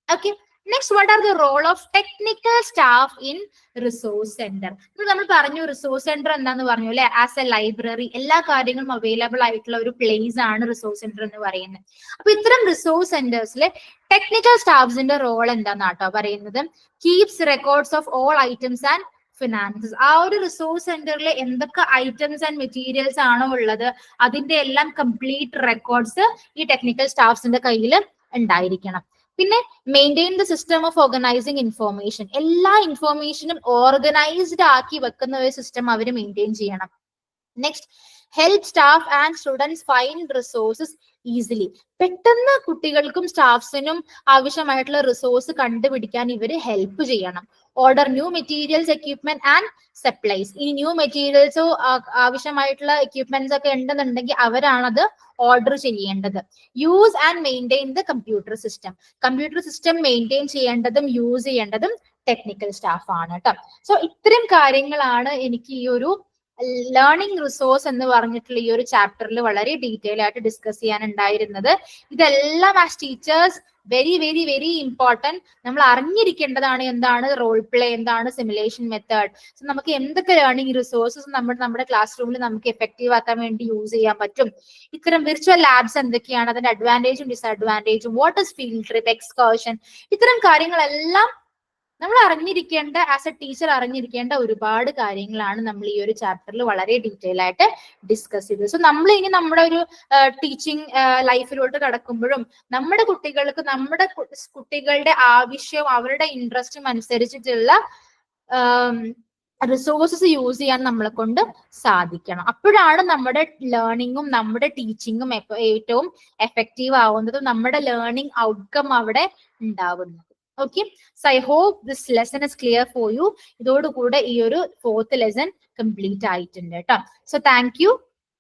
Okay, next, what are the role of technical staff in resource centre? നമ്മൾ പറഞ്ഞു റിസോഴ്സ് സെന്റർ എന്താന്ന് പറഞ്ഞു അല്ലെ, ആസ് എ ലൈബ്രറി, എല്ലാ കാര്യങ്ങളും അവൈലബിൾ ആയിട്ടുള്ള ഒരു പ്ലേസ് ആണ് റിസോഴ്സ് സെന്റർ എന്ന് പറയുന്നത്. അപ്പൊ ഇത്തരം റിസോഴ്സ് സെന്റേഴ്സിലെ ടെക്നിക്കൽ സ്റ്റാഫ്സിന്റെ റോൾ എന്താന്നാട്ടോ പറയുന്നത്? Keeps records of all items and finances. ആ ഒരു റിസോഴ്സ് സെന്ററിൽ എന്തൊക്കെ ഐറ്റംസ് ആൻഡ് മെറ്റീരിയൽസ് ആണോ ഉള്ളത് അതിന്റെ എല്ലാം കംപ്ലീറ്റ് റെക്കോർഡ്സ് ഈ ടെക്നിക്കൽ സ്റ്റാഫ്സിന്റെ കയ്യിൽ ഉണ്ടായിരിക്കണം. പിന്നെ maintain the system of organising information. എല്ലാ ഇൻഫോർമേഷനും ഓർഗനൈസ്ഡ് ആക്കി വെക്കുന്ന ഒരു സിസ്റ്റം അവർ മെയിൻറ്റെയിൻ ചെയ്യണം. Next, help staff and students find resources easily. പെട്ടെന്ന് കുട്ടികൾക്കും സ്റ്റാഫ്സിനും ആവശ്യമായിട്ടുള്ള റിസോഴ്സ് കണ്ടുപിടിക്കാൻ ഇവര് ഹെൽപ്പ് ചെയ്യണം. Order new materials, equipment and supplies. ഈ ന്യൂ മെറ്റീരിയൽസോ ആവശ്യമായിട്ടുള്ള എക്യുപ്മെന്റ്സ് ഒക്കെ ഉണ്ടെന്നുണ്ടെങ്കിൽ അവരാണത് ഓർഡർ ചെയ്യേണ്ടത്. Use and maintain the computer system. Computer system maintain ചെയ്യേണ്ടതും യൂസ് ചെയ്യേണ്ടതും ടെക്നിക്കൽ സ്റ്റാഫ് ആണ് കേട്ടോ. സോ ഇത്തരം കാര്യങ്ങളാണ് എനിക്ക് ഈ ഒരു ലേണിംഗ് റിസോഴ്സ് എന്ന് പറഞ്ഞിട്ടുള്ള ഈ ഒരു ചാപ്റ്ററിൽ വളരെ ഡീറ്റെയിൽ ആയിട്ട് ഡിസ്കസ് ചെയ്യാനുണ്ടായിരുന്നത്. ഇതെല്ലാം as teachers very very very important. നമ്മൾ അറിഞ്ഞിരിക്കേണ്ടതാണ് എന്താണ് റോൾ പ്ലേ, എന്താണ് സിമുലേഷൻ മെത്തേഡ്. സോ നമുക്ക് എന്തൊക്കെ ലേണിംഗ് റിസോഴ്സസ് നമ്മുടെ ക്ലാസ് റൂമിൽ നമുക്ക് എഫക്റ്റീവ് ആക്കാൻ വേണ്ടി യൂസ് ചെയ്യാൻ പറ്റും. ഇത്തരം വിർച്വൽ ലാബ്സ് എന്തൊക്കെയാണ്, അതിന്റെ അഡ്വാൻറ്റേജും ഡിസഡ്വാൻറ്റേജും, what is field trip, excursion, ഇത്തരം കാര്യങ്ങളെല്ലാം നമ്മൾ അറിഞ്ഞിരിക്കേണ്ട, ആസ് എ ടീച്ചർ അറിഞ്ഞിരിക്കേണ്ട ഒരുപാട് കാര്യങ്ങളാണ് നമ്മൾ ഈ ഒരു ചാപ്റ്ററിൽ വളരെ ഡീറ്റെയിൽ ആയിട്ട് ഡിസ്കസ് ചെയ്തത്. സോ നമ്മൾ ഇനി നമ്മുടെ ഒരു ടീച്ചിങ് ലൈഫിലോട്ട് കടക്കുമ്പോഴും നമ്മുടെ കുട്ടികൾക്ക് നമ്മുടെ കുട്ടികളുടെ ആവശ്യവും അവരുടെ ഇൻട്രസ്റ്റും അനുസരിച്ചിട്ടുള്ള റിസോഴ്സസ് യൂസ് ചെയ്യാൻ നമ്മളെ കൊണ്ട് സാധിക്കണം. അപ്പോഴാണ് നമ്മുടെ ലേണിങ്ങും നമ്മുടെ ടീച്ചിങ്ങും ഏറ്റവും എഫക്റ്റീവ് ആവുന്നതും നമ്മുടെ ലേണിംഗ് ഔട്ട്കം അവിടെ ഉണ്ടാവുന്നത്. Okay, so I hope this lesson is clear for you. ഇതോടുകൂടെ ഈ ഒരു 4th ലെസൺ കംപ്ലീറ്റ് ആയിട്ടുണ്ട് കേട്ടോ. So thank you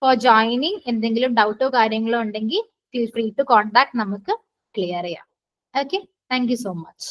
for joining. എന്തെങ്കിലും ഡൗട്ടോ കാര്യങ്ങളോ ഉണ്ടെങ്കിൽ ഫീൽ ഫ്രീ ടു കോൺടാക്ട്, നമുക്ക് ക്ലിയർ ചെയ്യാം. Okay, thank you so much.